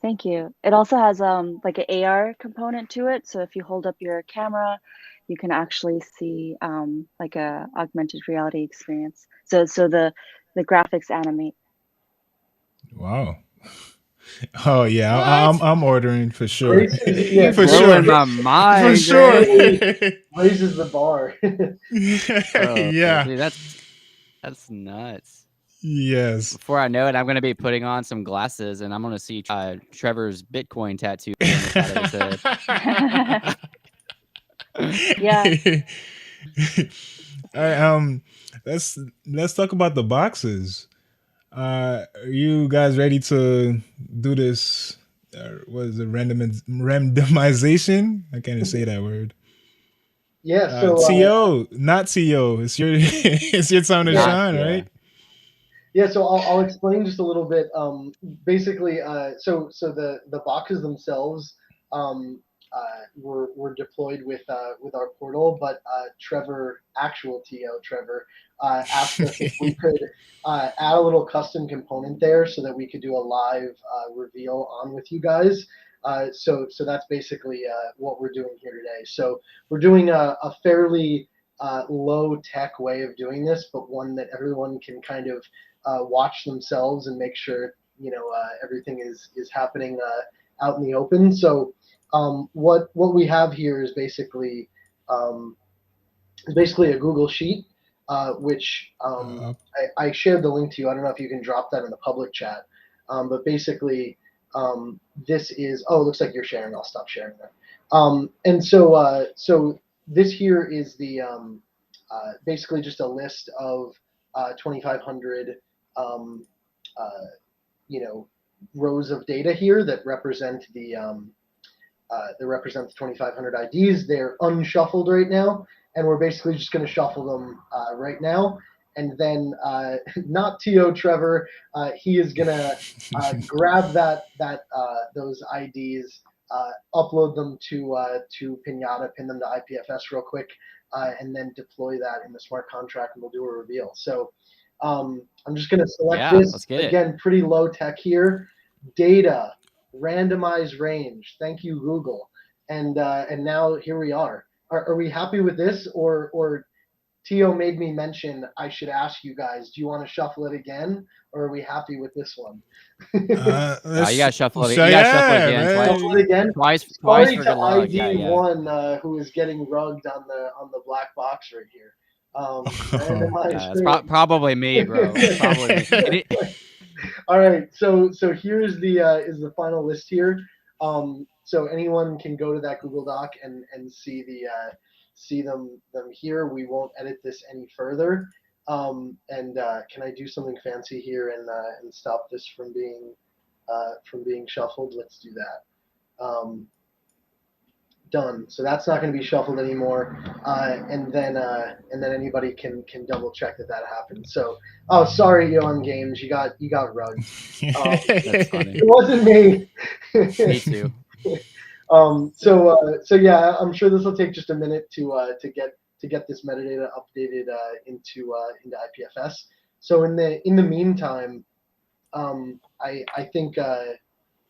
E: Thank you. It also has like an AR component to it. So if you hold up your camera, you can actually see like a augmented reality experience. So the graphics animate.
A: Wow. Oh yeah,
B: What?
A: I'm ordering for sure.
C: Grace is yeah.
B: You're
A: For
C: Grace,
A: sure.
B: blowing
C: Grace
B: my
A: For
B: mind,
A: sure.
B: Grace.
C: raises raises the bar.
B: Oh,
A: Yeah.
B: dude, that's nuts.
A: Yes.
B: Before I know it, I'm gonna be putting on some glasses and I'm gonna see Trevor's Bitcoin tattoo on the side of his head.
E: Yeah.
A: All right, let's talk about the boxes. Are you guys ready to do this? What is it? Randomization? I can't even say that word.
C: Yeah. So
A: To, not to. It's your it's your time to
C: yeah.
B: Not
A: shine,
B: yeah.
A: right?
C: Yeah, so I'll explain just a little bit. Basically, so the boxes themselves were deployed with our portal, but Trevor, actual TO Trevor, asked us if we could add a little custom component there so that we could do a live reveal on with you guys. So that's basically what we're doing here today. So we're doing a fairly low tech way of doing this, but one that everyone can kind of watch themselves and make sure everything is happening out in the open. So what we have here um, is basically a Google Sheet, which
A: Uh,
C: I shared the link to you. I don't know if you can drop that in the public chat, but basically this is. Oh, it looks like you're sharing. I'll stop sharing that. So this here is the basically just a list of 2,500 um, uh, rows of data here that represent the 2,500 IDs. They're unshuffled right now, and we're basically just going to shuffle them right now. And then not To Trevor, he is going to grab those IDs, upload them to Pinata, pin them to IPFS real quick, and then deploy that in the smart contract, and we'll do a reveal. So I'm just going to select
B: Yeah,
C: this
B: let's get it.
C: again. Pretty low tech here. Data randomized range. Thank you, Google. And now here we are. Are we happy with this, or Tio made me mention I should ask you guys, do you want to shuffle it again, or are we happy with this one?
B: You gotta shuffle it.
A: so
B: You gotta shuffle it
A: yeah,
B: again.
C: Shuffle
A: man.
C: it again.
B: Twice
C: Sorry
B: for
C: to
B: good luck. Yeah,
C: ID
B: yeah.
C: one who is getting rugged on the black box right here. Randomized
B: Yeah, it's
C: range.
B: probably me, bro. It's probably me.
C: All right, so here's the final list here. So anyone can go to that Google Doc and see them here. We won't edit this any further. And can I do something fancy here and stop this from being shuffled? Let's do that. Done. So that's not going to be shuffled anymore. And then anybody can double check that happened. So, oh, sorry, Young Games, you got rugged.
B: That's funny.
C: It wasn't me.
B: Me too.
C: So yeah, I'm sure this will take just a minute to get this metadata updated into IPFS. So in the meantime, I think I'm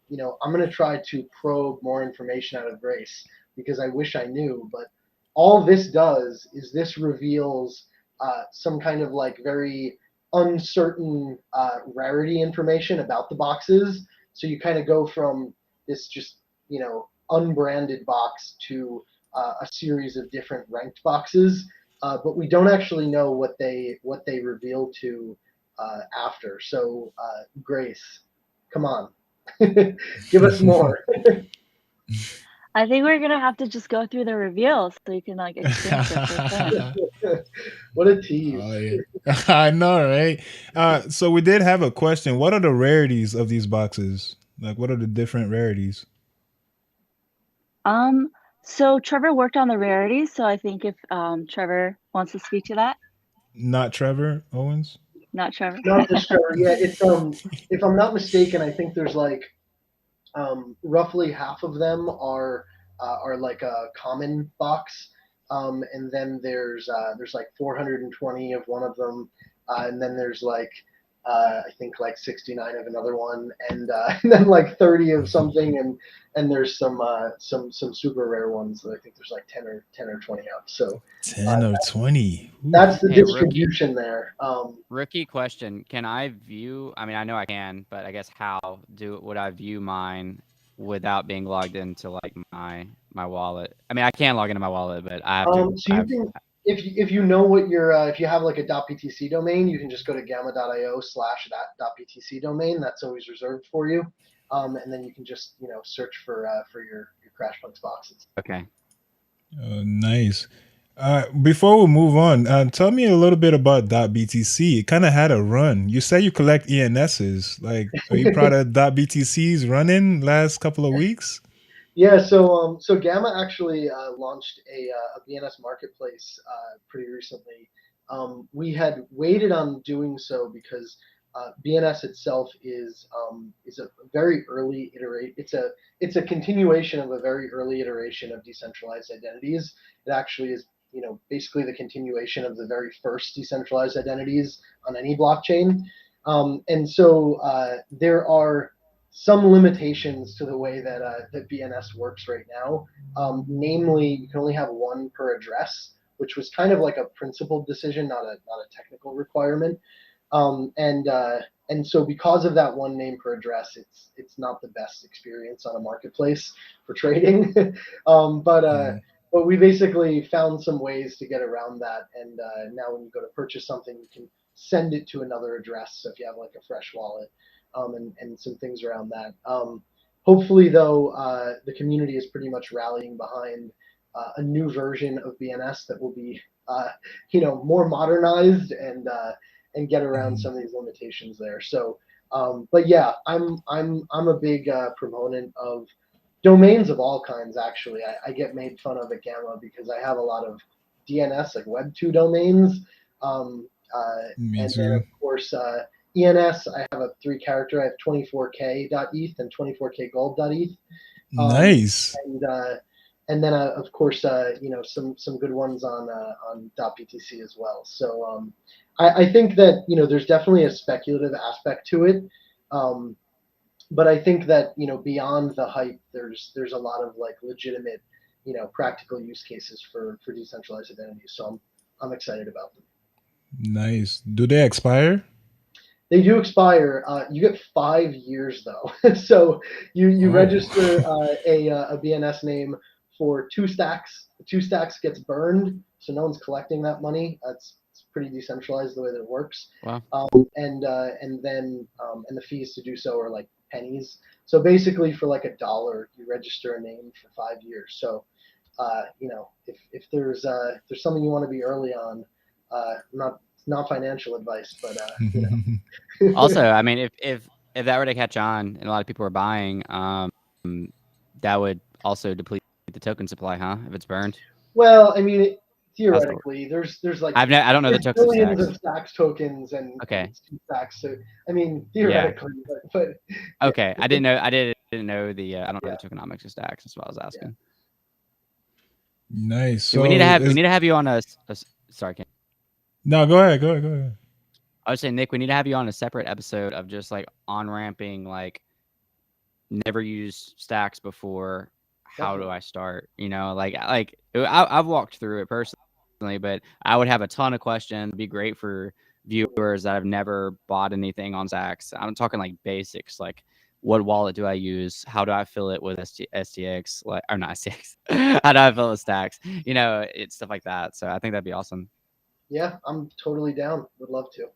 C: going to try to probe more information out of Grace because I wish I knew. But all this does is this reveals some kind of like very uncertain rarity information about the boxes. So you kind of go from this just unbranded box to a series of different ranked boxes, but we don't actually know what they reveal to after. So Grace, come on. Give us more.
E: I think we're gonna have to just go through the reveals so you can like experience it firsthand.
C: What a tease.
A: Oh yeah, I know, right? So we did have a question. What are the rarities of these boxes? Like, what are the different rarities?
E: So Trevor worked on the rarities, so I think if Trevor wants to speak to that,
A: Not Trevor Owens.
E: not Trevor.
C: Not just Trevor. Yeah, it's if I'm not mistaken, I think there's like roughly half of them are like a common box, and then there's like 420 of one of them, and then there's like I think like 69 of another one, and, and then like 30 of something, and there's some super rare ones that I think there's like 10 or 20 of. So
A: 10 or 20. Ooh.
C: that's the
B: Hey,
C: distribution there.
B: Rookie question. Can I view? I mean, I know I can, but I guess would I view mine without being logged into like my wallet? I mean, I can log into my wallet, but I have to.
C: So you can, if you know what your if you have like a .ptc domain, you can just go to gamma.io/that .ptc domain. That's always reserved for you, and then you can just search for your CrashPunks boxes.
B: Okay.
A: Nice. Before we move on, tell me a little bit about .btc. It kind of had a run. You say you collect ENSs. Like, are you proud of .btc's running last couple of weeks?
C: Yeah, so Gamma actually launched a BNS marketplace pretty recently. We had waited on doing so because BNS itself is a very early iterate. It's a continuation of a very early iteration of decentralized identities. It actually is, basically the continuation of the very first decentralized identities on any blockchain. And so there are some limitations to the way that BNS works right now. Namely, you can only have one per address, which was kind of like a principled decision, not a technical requirement. And so because of that one name per address, it's not the best experience on a marketplace for trading. um, but uh,
A: Mm,
C: but we basically found some ways to get around that, and now when you go to purchase something, you can send it to another address. So if you have like a fresh wallet, and some things around that. Hopefully, though, the community is pretty much rallying behind a new version of BNS that will be, more modernized and get around
A: mm,
C: some of these limitations there. So, but yeah, I'm a big proponent of domains of all kinds. Actually, I get made fun of at Gamma because I have a lot of DNS, like Web2 domains. Um, uh,
A: me
C: and then, of
A: too.
C: course, ENS, I have a 3 character. I have 24k.eth and 24kgold.eth. Um,
A: Nice.
C: and and then of course some good ones on .btc as well. So I think that there's definitely a speculative aspect to it. Um, but I think that beyond the hype, there's a lot of like legitimate practical use cases for decentralized identities. So I'm excited about them.
A: Nice. Do they expire?
C: They do expire. You get 5 years though, so you
A: Oh.
C: register a BNS name for 2 stacks. 2 stacks gets burned, so no one's collecting that money. It's pretty decentralized the way that it works.
B: Wow.
C: And the fees to do so are like pennies. So basically, for like $1, you register a name for 5 years. So if there's something you want to be early on, not financial advice, but
B: Also, I mean, if that were to catch on and a lot of people are buying, that would also deplete the token supply, huh? If it's burned,
C: Well, I mean,
B: that's the.
C: theoretically, there's like
B: I don't know the
C: there's
B: token
C: billions
B: stacks.
C: of stacks tokens, and
B: Okay.
C: it's 2 stacks. So I mean,
B: Yeah.
C: theoretically, but yeah,
B: Okay. I didn't know. I didn't know the. I don't know
C: yeah,
B: the tokenomics of stacks. That's what I was
C: yeah.
B: asking.
A: Nice.
B: Dude, we need to
A: So
B: have we
A: is
B: need to have you on sorry, Ken.
A: no, go ahead, go ahead, go ahead.
B: I was saying, Nick, we need to have you on a separate episode of just like on ramping, like never used stacks before. How do
C: Definitely.
B: I start? I've walked through it personally, but I would have a ton of questions. It'd be great for viewers that have never bought anything on stacks. I'm talking like basics, like what wallet do I use? How do I fill it with STX? Like, or not STX? How do I fill it with stacks? It's stuff like that. So I think that'd be awesome.
C: Yeah, I'm totally down. Would love to.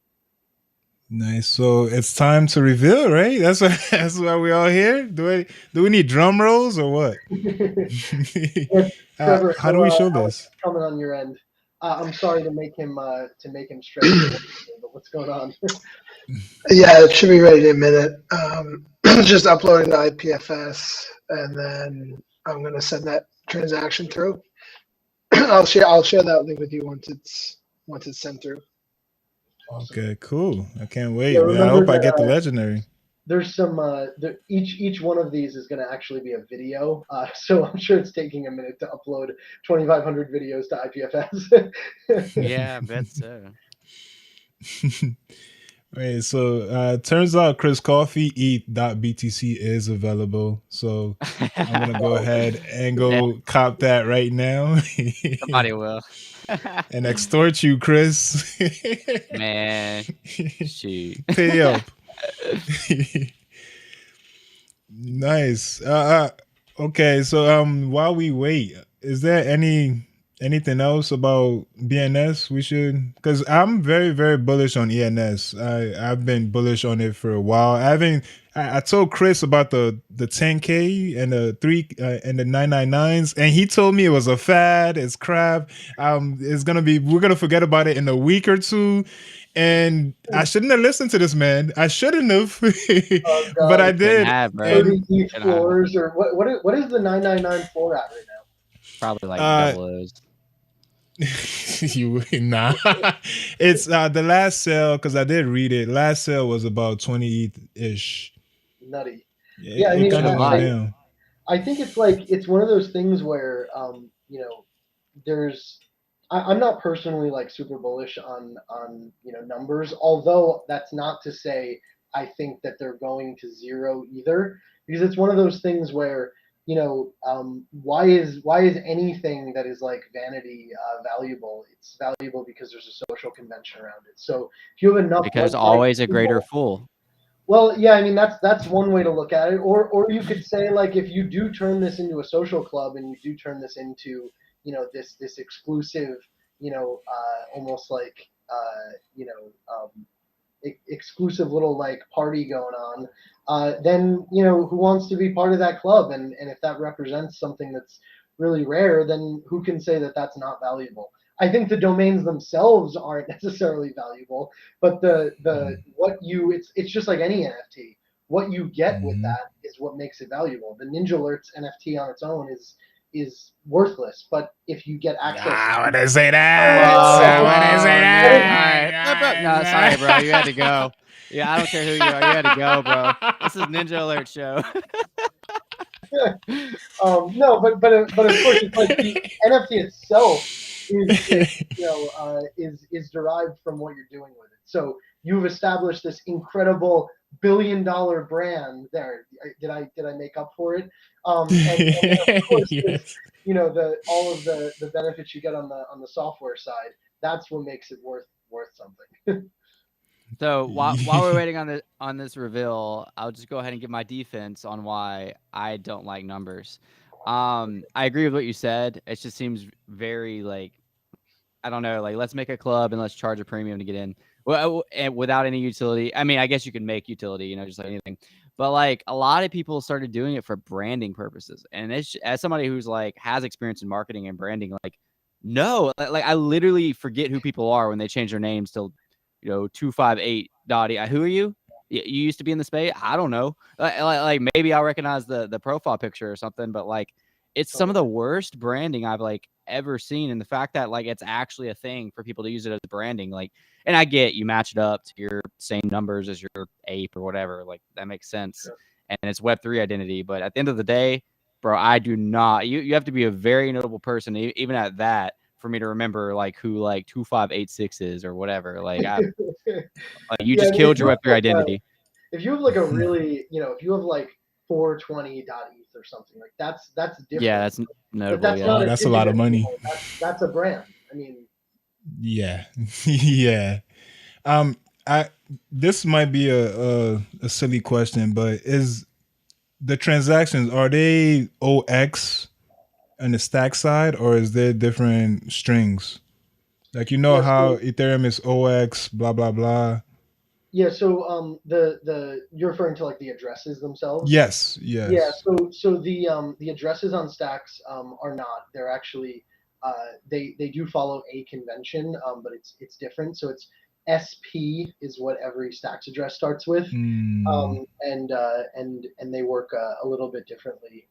A: Nice. So it's time to reveal, right? That's why that's why we all here. Do we need drum rolls or what?
C: Yeah, Trevor.
A: How do
C: So
A: we show
C: how is
A: this?
C: it coming on your end? I'm sorry to make him stretch your legs here, but what's going on?
D: Yeah, it should be ready in a minute. Just uploading the IPFS, and then I'm gonna send that transaction through. I'll share that link with you once it's sent through.
C: Awesome.
A: Okay, cool. I can't
C: Yeah,
A: wait, man. I
C: remember
A: hope I
C: that
A: get the legendary.
C: there's some each one of these is going to actually be a video, so I'm sure it's taking a minute to upload 2,500 videos to IPFS.
B: Yeah, I bet so.
A: Right, so turns out Chris Coffee eat.btc is available. So I'm gonna go ahead and
B: Yeah,
A: go cop that right now
B: somebody will.
A: and extort you, Chris.
B: Man, shoot.
A: Pay up. Nice. Okay, so while we wait, is there anything else about BNS we should, because I'm very, very bullish on ENS. I've been bullish on it for a while. I told Chris about the 10K and the 999s, and he told me it was a fad. It's crap. We're gonna forget about it in a week or two. And I shouldn't have listened to this man. I shouldn't have,
C: Oh
A: but I
C: God,
B: Couldn't
A: did.
B: have, bro.
A: And
C: 30 ETH
B: Couldn't have.
C: floors or what is the 999 floor at right now?
B: Probably like
A: Uh,
B: double O's.
A: nah, it's the last sale because I did read it. Last sale was about 20 ish.
C: Nutty.
A: Yeah,
C: Yeah, I mean,
A: kind
B: a
A: of went
B: lot.
A: down.
C: I think it's like it's one of those things where you know, there's I'm not personally like super bullish on numbers, although that's not to say I think that they're going to zero either, because it's one of those things where why is anything that is like vanity valuable? It's valuable because there's a social convention around it. So if you have enough
B: Because
C: like-minded
B: always a greater
C: people,
B: fool.
C: well, yeah, I mean that's one way to look at it. Or you could say like if you do turn this into a social club and you do turn this into this exclusive almost like exclusive little like party going on, then who wants to be part of that club? And if that represents something that's really rare, then who can say that that's not valuable? I think the domains themselves aren't necessarily valuable, but the what you it's just like any NFT. What you get with
A: Mhm.
C: that is what makes it valuable. The Ninjalerts NFT on its own is worthless, but if you get access
A: I
C: to
A: wouldn't say that. I
B: Whoa,
A: wouldn't say
B: whoa,
C: but
B: Nick.
C: if
B: All right. No, sorry, bro. You had to go. Yeah, I don't care who you are. You had to go, bro. This is Ninja Alert show.
C: No, but of course, it's like the NFT itself is derived from what you're doing with it. So you've established this incredible $1 billion brand. There, did I make up for it? And then of course, there's
A: Yes.
C: the all of the benefits you get on the software side. That's what makes it worth something.
B: So while we're waiting on this reveal, I'll just go ahead and give my defense on why I don't like numbers. I agree with what you said. It just seems very like, I don't know, like let's make a club and let's charge a premium to get in. Well, and without any utility. I mean, I guess you can make utility, just like anything. But like a lot of people started doing it for branding purposes. And it's as somebody who's like has experience in marketing and branding, like no, like I literally forget who people are when they change their names to 258 Dottie. Who are you? You used to be in the space. I don't know. Like maybe I'll recognize the profile picture or something, but like it's some of the worst branding I've like ever seen. And the fact that like it's actually a thing for people to use it as branding, like, and I get you match it up to your same numbers as your ape or whatever, like that makes sense.
C: Sure.
B: And it's Web3 identity. But at the end of the day, bro, I do not. You have to be a very notable person, even at that, for me to remember like who like 2586 is or whatever. Like you
C: Yeah, I
B: just
C: mean, if
B: killed
C: you
B: your
C: have
B: Web3 identity.
C: if you have like a really, if you have like 420.eth or something, like that's
B: Yeah,
C: different.
B: that's
C: But
B: notable.
C: that's
B: Yeah.
C: not a
A: That's a lot of
C: digital
A: money.
C: coin. That's a brand. I mean,
A: Yeah. Yeah. Um, I this might be a silly question, but is the transactions, are they OX on the stack side, or is there different strings? Like
C: yeah.
A: how
C: So
A: Ethereum is OX, blah blah blah.
C: yeah. So the you're referring to like the addresses themselves.
A: Yes,
C: Yeah.
A: yes.
C: So the addresses on stacks are not. They're actually they do follow a convention, but it's different. So it's SP is what every stacks address starts with.
A: Hmm.
C: And they work a little bit differently.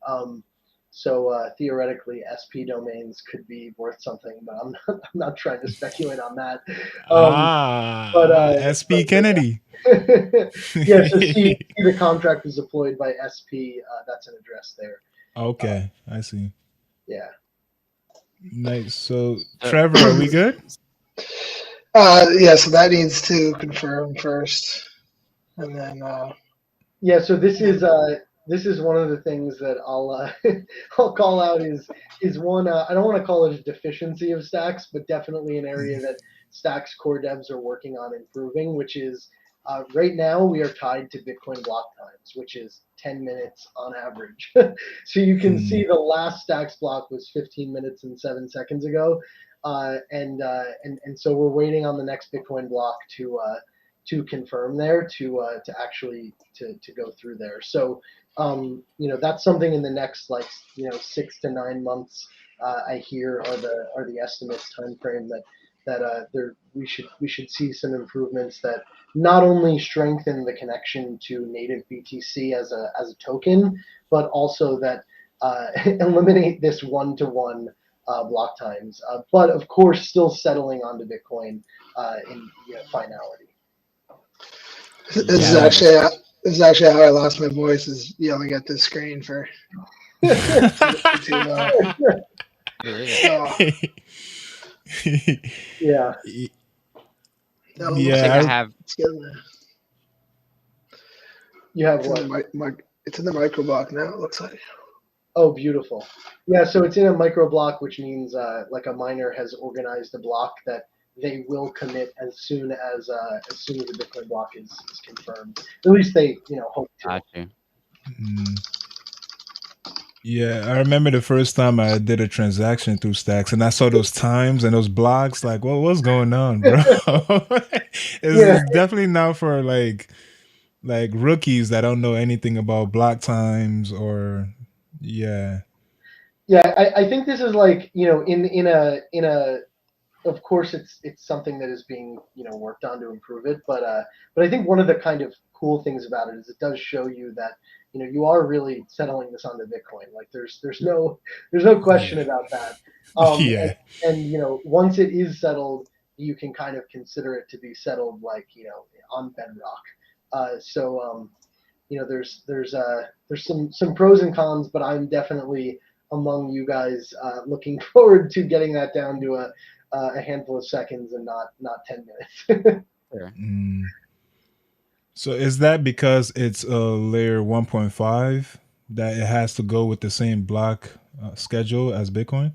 C: So theoretically, SP domains could be worth something, but I'm not trying to speculate on that. Um,
A: SP Kennedy.
C: yeah, so see the contract is deployed by SP. That's an address there.
A: Okay, I see.
C: Yeah.
A: Nice. So,
B: So,
A: Trevor, are we good?
D: Yeah, so that needs to confirm first, and then
C: Yeah, so this is one of the things that I'll I'll call out is one I don't want to call it a deficiency of Stacks, but definitely an area that Stacks core devs are working on improving, which is right now we are tied to Bitcoin block times, which is 10 minutes on average. So you can
A: Hmm.
C: see the last Stacks block was 15 minutes and 7 seconds ago, and so we're waiting on the next Bitcoin block to confirm there to actually to go through there. So that's something in the next 6 to 9 months. I hear are the estimates time frame that there we should see some improvements that not only strengthen the connection to native BTC as a token, but also that eliminate this one-to-one block times. But of course, still settling onto Bitcoin in finality.
D: This is actually how I lost my voice, is yelling at the screen for too long.
C: Yeah.
B: I think I have.
C: You have
D: It's
C: what?
D: It's in the micro block now, it looks like.
C: Oh, beautiful. Yeah, so it's in a micro block, which means like a miner has organized a block that they will commit as soon as the Bitcoin block is confirmed. At least they hope to.
B: Gotcha.
A: Yeah, I remember the first time I did a transaction through Stacks, and I saw those times and those blocks. Like, well, what's going on, bro? It's definitely not for like rookies that don't know anything about block times or
C: Yeah, I think this is like in a of course it's something that is being worked on to improve it, but I think one of the kind of cool things about it is it does show you that you are really settling this onto Bitcoin. Like there's no question about that.
A: Yeah.
C: And once it is settled, you can kind of consider it to be settled like on bedrock. So there's some pros and cons, but I'm definitely among you guys looking forward to getting that down to a handful of seconds and not 10 minutes.
B: Sure.
A: So is that because it's a layer 1.5 that it has to go with the same block schedule as Bitcoin?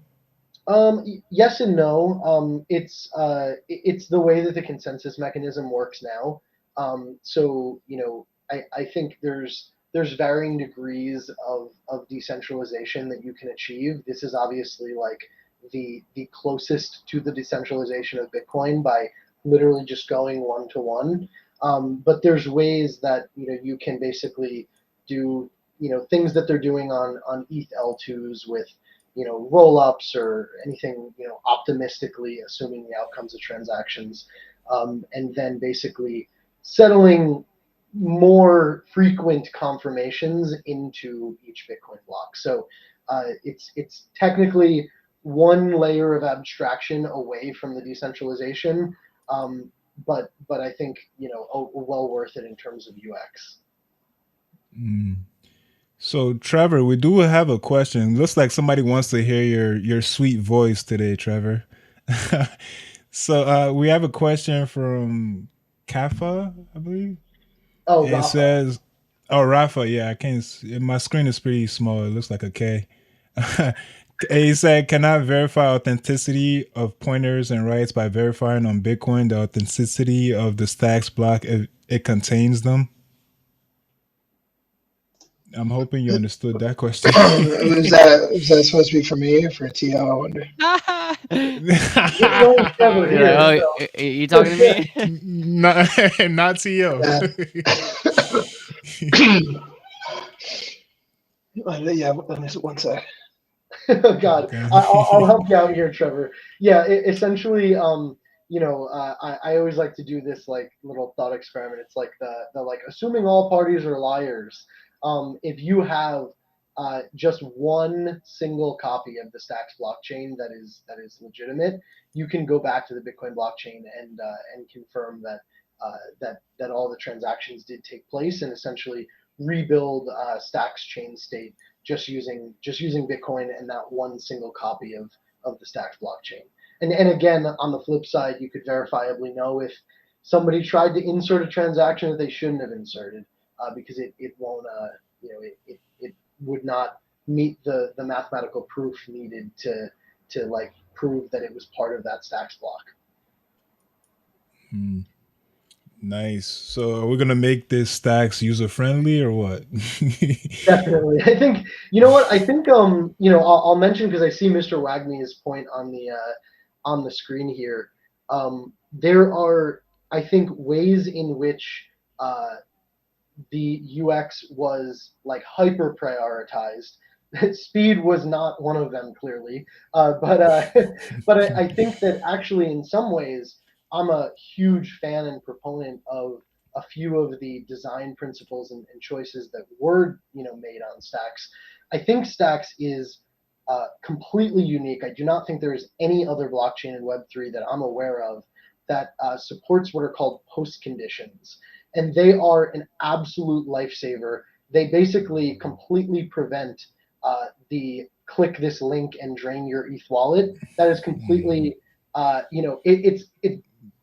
C: Yes and no. It's the way that the consensus mechanism works now. So I think there's varying degrees of decentralization that you can achieve. This is obviously like the closest to the decentralization of Bitcoin by literally just going one to one. But there's ways that you can basically do things that they're doing on ETH L2s with roll ups or anything optimistically assuming the outcomes of transactions, and then basically settling more frequent confirmations into each Bitcoin block. So it's technically one layer of abstraction away from the decentralization, but I think well worth it in terms of UX.
A: So Trevor, we do have a question. Looks like somebody wants to hear your sweet voice today, Trevor. So we have a question from Kafa, I believe.
C: Oh,
A: It
C: Rafa.
A: says, "Oh, Rafa, yeah, I can't. My screen is pretty small. It looks like a K." He said, "Can I verify authenticity of pointers and writes by verifying on Bitcoin the authenticity of the Stacks block if it contains them?" I'm hoping you understood that question.
D: Was that supposed to be for me or for T.O., I wonder?
C: Trevor here,
B: Oh, you talking to me?
A: not to you.
D: Yeah, let me one sec.
C: Oh God,
A: Okay.
C: I'll help you out here, Trevor. Yeah, essentially, I always like to do this like little thought experiment. It's like the like assuming all parties are liars. If you have just one single copy of the Stacks blockchain that is legitimate, you can go back to the Bitcoin blockchain and confirm that all the transactions did take place and essentially rebuild Stacks chain state just using Bitcoin and that one single copy of the Stacks blockchain. And again, on the flip side, you could verifiably know if somebody tried to insert a transaction that they shouldn't have inserted, because it won't it would not meet the mathematical proof needed to like prove that it was part of that Stacks block.
A: Nice. So are we gonna make this Stacks user friendly or what?
C: Definitely. I think what I think I'll mention because I see Mr. Wagner's point on the screen here. There are I think ways in which the UX was like hyper prioritized. Speed was not one of them, clearly, but I think that actually, in some ways, I'm a huge fan and proponent of a few of the design principles and choices that were made on Stacks. I think Stacks is completely unique. I do not think there is any other blockchain in Web3 that I'm aware of that supports what are called post conditions, and they are an absolute lifesaver. They basically completely prevent the click this link and drain your ETH wallet. That is completely, it's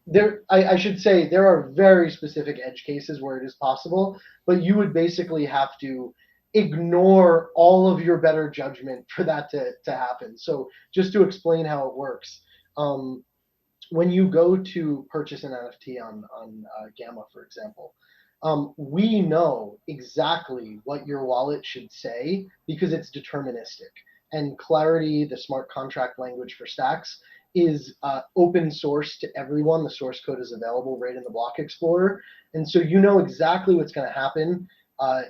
C: there. I should say there are very specific edge cases where it is possible, but you would basically have to ignore all of your better judgment for that to happen. So just to explain how it works, when you go to purchase an NFT on Gamma, for example, we know exactly what your wallet should say because it's deterministic. And Clarity, the smart contract language for Stacks, is open source to everyone. The source code is available right in the Block Explorer, and so you know exactly what's going to happen.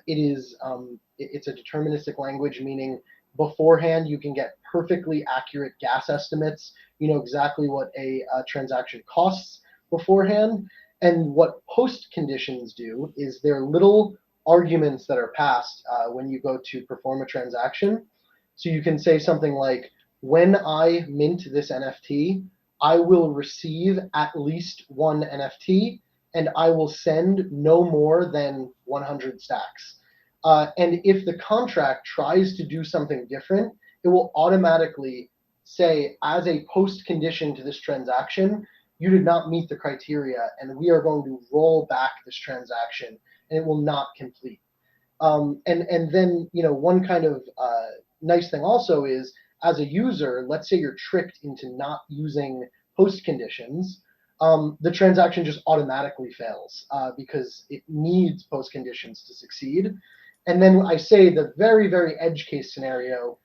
C: It's a deterministic language, meaning beforehand you can get perfectly accurate gas estimates. You know exactly what a transaction costs beforehand. And what post conditions do is they're little arguments that are passed when you go to perform a transaction. So you can say something like, when I mint this NFT, I will receive at least one NFT and I will send no more than 100 stacks. And if the contract tries to do something different, it will automatically say, as a post condition to this transaction, you did not meet the criteria, and we are going to roll back this transaction, and it will not complete. And then one kind of nice thing also is, as a user, let's say you're tricked into not using post conditions, the transaction just automatically fails because it needs post conditions to succeed. And then I say the very, very edge case scenario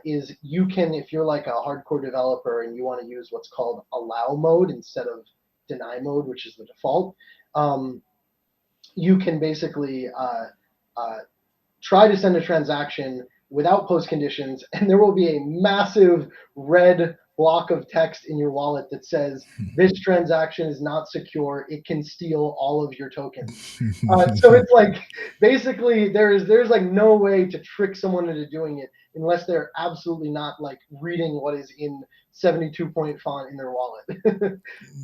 C: is you can, if you're like a hardcore developer and you want to use what's called allow mode instead of deny mode, which is the default, you can basically try to send a transaction without post conditions, and there will be a massive red block of text in your wallet that says this transaction is not secure. It can steal all of your tokens. So it's like basically there's like no way to trick someone into doing it unless they're absolutely not like reading what is in 72-point font in their wallet.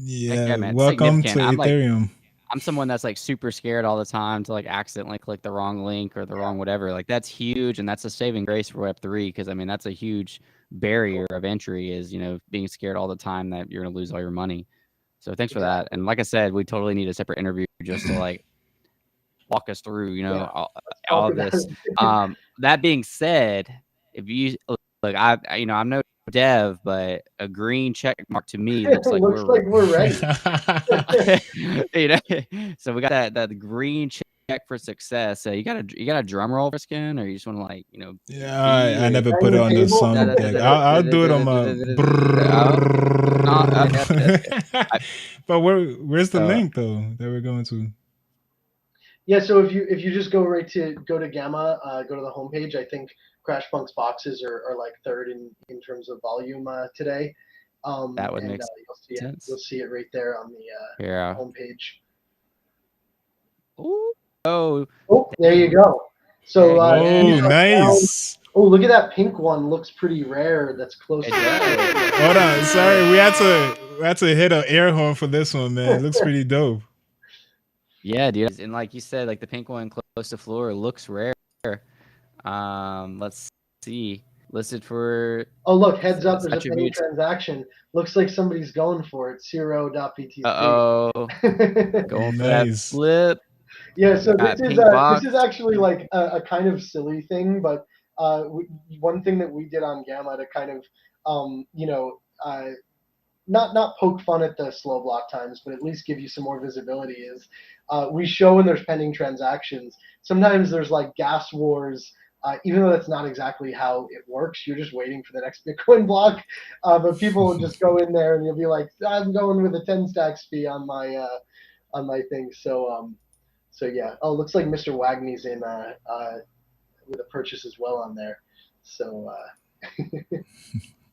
A: Yeah,
B: man,
A: welcome to
B: significant.
A: Ethereum.
B: I'm someone that's like super scared all the time to like accidentally click the wrong link or the wrong whatever. Like that's huge, and that's a saving grace for Web3 because I mean that's a huge barrier of entry is being scared all the time that you're gonna lose all your money. So thanks for that. And like I said, we totally need a separate interview just to like walk us through all of this. That being said, if you look, I'm no dev, but a green check mark to me looks like
C: we're ready.
B: So we got that green check for success. So you got a drum roll for skin, or you just want to like
A: Yeah, I never put it on the song deck. I'll do it on my. But where's the link though that we're going to?
C: Yeah, so if you just go to Gamma, go to the homepage. I think CrashPunk's boxes are like third in terms of volume today.
B: That would make
C: sense. You'll see it right there on the homepage.
B: Ooh. Oh,
C: there you go. So
A: nice.
C: Oh, look at that pink one. Looks pretty rare. That's close.
A: Hold on, sorry, we had to hit an air horn for this one, man. It looks pretty dope.
B: Yeah, dude. And like you said, like the pink one close to floor looks rare. Let's see. Listed for.
C: Oh, look, heads up. There's a penny transaction. Looks like somebody's going for it. Zero.btc.
B: Going for that flip.
C: Yeah, so this is actually like a kind of silly thing, but one thing that we did on Gamma to kind of not poke fun at the slow block times, but at least give you some more visibility is we show when there's pending transactions. Sometimes there's like gas wars, even though that's not exactly how it works. You're just waiting for the next Bitcoin block. But people will just go in there and you'll be like, I'm going with a 10 stacks fee on my on my thing. So yeah. Oh, looks like Mr. Wagney's in with a purchase as well on there. So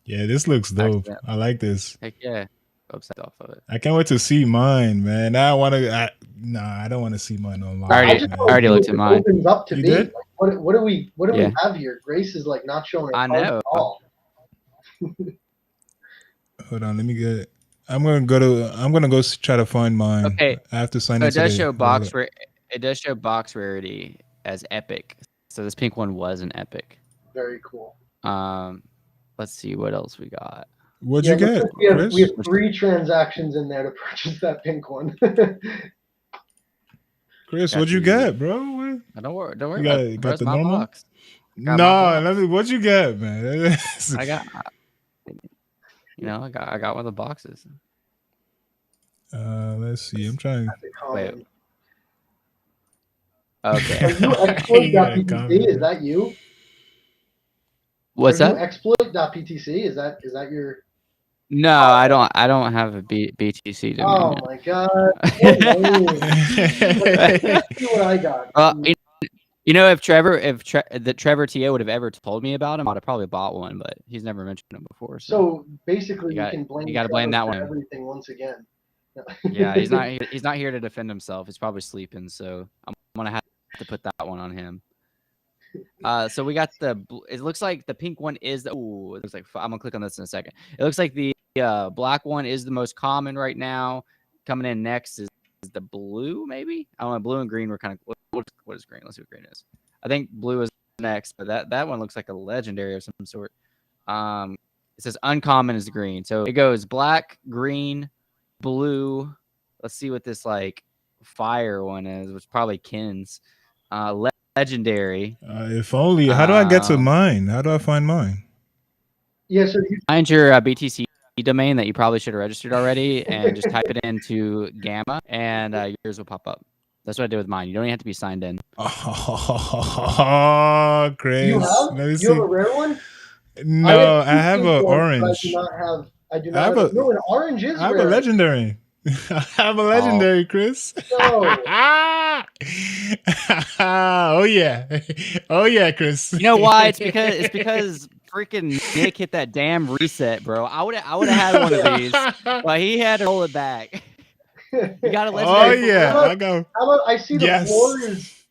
A: Yeah, this looks dope.
B: Accident.
A: I like this.
B: Heck yeah. Upside off of it.
A: I can't wait to see mine, man. I want to. Nah, I don't want to see mine online.
B: I
C: just
A: man.
C: want to
B: already
C: see
B: looked
C: what
B: at
C: it
B: mine.
C: opens up to
A: You
C: be.
A: did?
C: Like, what do we
B: Yeah.
C: have here? Grace is like not showing her
B: I
C: cards
B: know.
C: at all.
A: Hold on, let me get it. I'm gonna go try to find mine.
B: Okay.
A: I have to sign
B: So it
A: into
B: does
A: the
B: show
A: wallet.
B: it does show box rarity as epic. So this pink one was an epic.
C: Very cool.
B: Let's see what else we got.
A: What'd
C: Yeah,
A: you
C: looks
A: get,
C: like we
A: Chris?
C: have 3 transactions in there to purchase that pink one.
A: Chris,
B: Got
A: what'd you
B: the-
A: get, bro? What?
B: Don't worry
A: You
B: about
A: got
B: it.
A: got
B: Where's
A: the
B: my
A: normal?
B: box? Got my
A: No,
B: box.
A: let me. What'd you get, man?
B: I got I got one of the boxes.
A: Let's see. I'm trying.
C: That's a common.
B: Okay.
C: Are you exploit.ptc?
A: comment.
C: Is that you?
B: What's
C: Are
B: that?
C: you exploit.ptc? Is that your?
B: No, I don't have a BTC domain
C: Oh
B: yet.
C: my god! So lame. Let's see what I got.
B: Well, you know, if Trevor Tia would have ever told me about him, I'd have probably bought one, but he's never mentioned him before.
C: So basically,
B: You
C: we
B: got-
C: can blame.
B: you gotta blame
C: Trevor
B: that
C: for
B: one.
C: everything once again.
B: Yeah, he's not here to defend himself. He's probably sleeping, so I'm gonna have to put that one on him. So we got it looks like the pink one is it looks like I'm gonna click on this in a second. It looks like the black one is the most common right now. Coming in next is the blue, maybe. I don't know. Blue and green were kind of what is green? Let's see what green is. I think blue is next, but that one looks like a legendary of some sort. It says uncommon is green, so it goes black, green, blue. Let's see what this like fire one is, which probably Ken's. Legendary.
A: If only. How do I get to mine? How do I find mine?
C: Yeah, so
B: Find your BTC domain that you probably should have registered already, and just type it into Gamma, and yours will pop up. That's what I did with mine. You don't even have to be signed in.
A: Oh, Chris.
C: you have a rare one?
A: No, I have
C: pink
A: an
C: ones,
A: orange.
C: I do not have a, no, an orange is
A: I have
C: rare.
A: a legendary. I have a legendary, Chris.
C: No.
A: Oh yeah. Oh yeah, Chris.
B: You know why? It's because freaking Nick hit that damn reset, bro. I would have had one of these, but he had to roll it back. You got a legendary.
A: Oh yeah,
C: How about,
A: I go.
C: How about I see the
A: Yes.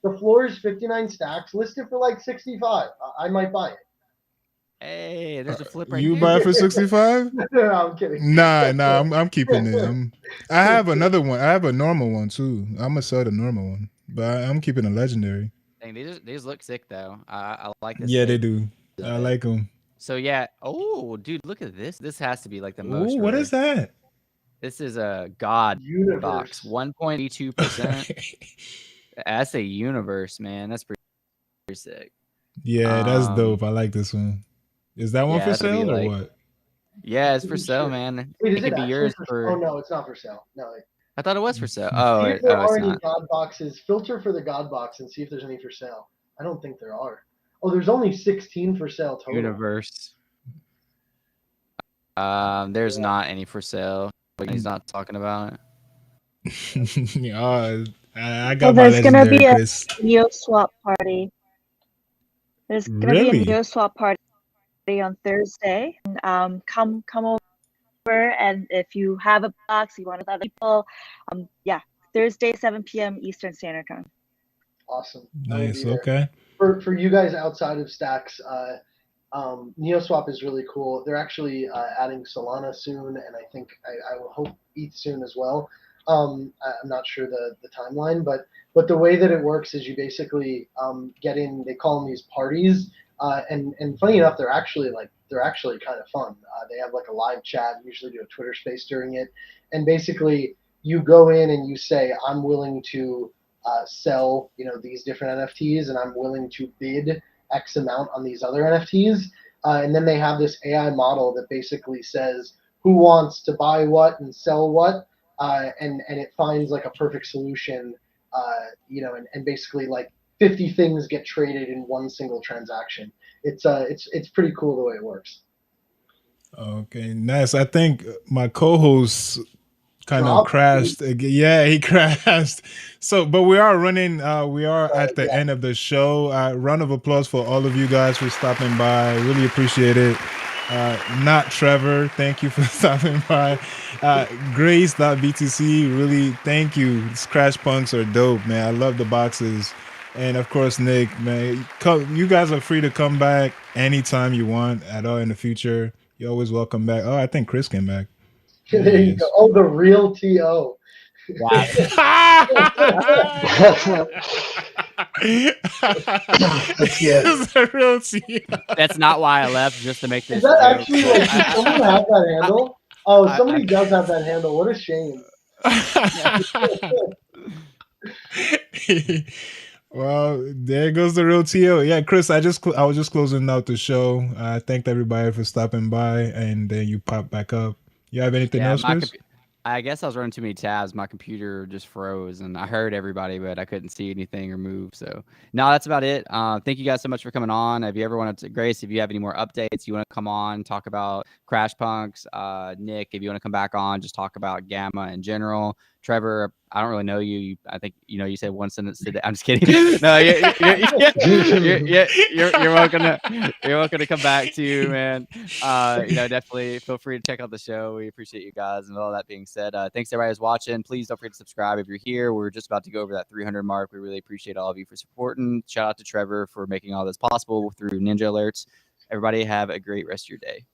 C: floor is 59 stacks, listed for like 65. I might buy it.
B: Hey, there's a flip right
A: You
B: here.
A: buy it for 65?
C: No, I'm kidding.
A: Nah, I'm keeping it. I have another one. I have a normal one too. I'm gonna sell the normal one, but I'm keeping a legendary.
B: Dang, these look sick though. I like this.
A: Yeah, they do. I like them.
B: So yeah. Oh, dude, look at this. This has to be like the most.
A: Ooh, what is that?
B: This is a God
C: Universe.
B: box. 1.82%. That's a universe, man. That's pretty sick.
A: Yeah, that's dope. I like this one. Is that one for sale or what?
B: Yeah, it's for sale, man.
C: Wait,
B: it could be yours for.
C: Oh no, it's not for sale. No.
B: I thought it was for sale. Oh,
C: see if there are
B: it's
C: any
B: not.
C: God boxes. Filter for the God box and see if there's any for sale. I don't think there are. Oh, there's only 16 for sale total.
B: Universe. There's not any for sale. But he's not talking about it.
A: I got my
E: there's gonna be a
A: Chris.
E: Neo swap party. There's gonna be
A: Really?
E: a Neo swap party on Thursday. Come over, and if you have a box, you want to have people, yeah, Thursday 7 p.m. Eastern Standard Time.
C: Awesome.
A: Nice. Okay.
C: For you guys outside of Stacks, NeoSwap is really cool. They're actually adding Solana soon, and I think I will hope ETH soon as well. I'm not sure the timeline, but the way that it works is you basically get in. They call them these parties, and funny enough, they're actually kind of fun. They have like a live chat. Usually do a Twitter space during it, and basically you go in and you say, I'm willing to sell these different NFTs, and I'm willing to bid X amount on these other NFTs, and then they have this AI model that basically says who wants to buy what and sell what, and it finds like a perfect solution, and basically like 50 things get traded in one single transaction. It's pretty cool the way it works.
A: Okay, nice. I think my co-host kind of
C: Drop.
A: crashed. Yeah, he crashed. So, but we are running. We are at the
C: Yeah.
A: end of the show. Round of applause for all of you guys for stopping by. Really appreciate it. Not Trevor, thank you for stopping by. Grace.btc, really thank you. These Crash Punks are dope, man. I love the boxes. And of course, Nick, man, you guys are free to come back anytime you want at all in the future. You're always welcome back. Oh, I think Chris came back.
C: There you go. Oh, the real TO.
B: Wow.
D: Yeah.
A: It's a real tea.
B: That's not why I left, just to make this
C: Is that
B: joke.
C: actually like? Does someone have that handle? Oh, somebody
B: I-
C: does have that handle. What a shame.
A: Well, there goes the real TO. Yeah, Chris, I was just closing out the show. I thanked everybody for stopping by, and then you pop back up. You have anything
B: Yeah,
A: else, Chris?
B: I guess I was running too many tabs. My computer just froze, and I heard everybody, but I couldn't see anything or move. So, no, that's about it. Thank you guys so much for coming on. If you ever wanted to, Grace, if you have any more updates, you want to come on, talk about Crash Punks. Nick, if you want to come back on, just talk about Gamma in general. Trevor, I don't really know you. I think you said one sentence today. I'm just kidding. No, you're welcome to come back too, man. Definitely feel free to check out the show. We appreciate you guys. And all that being said, thanks everybody who's watching. Please don't forget to subscribe if you're here. We're just about to go over that 300 mark. We really appreciate all of you for supporting. Shout out to Trevor for making all this possible through Ninja Alerts. Everybody have a great rest of your day.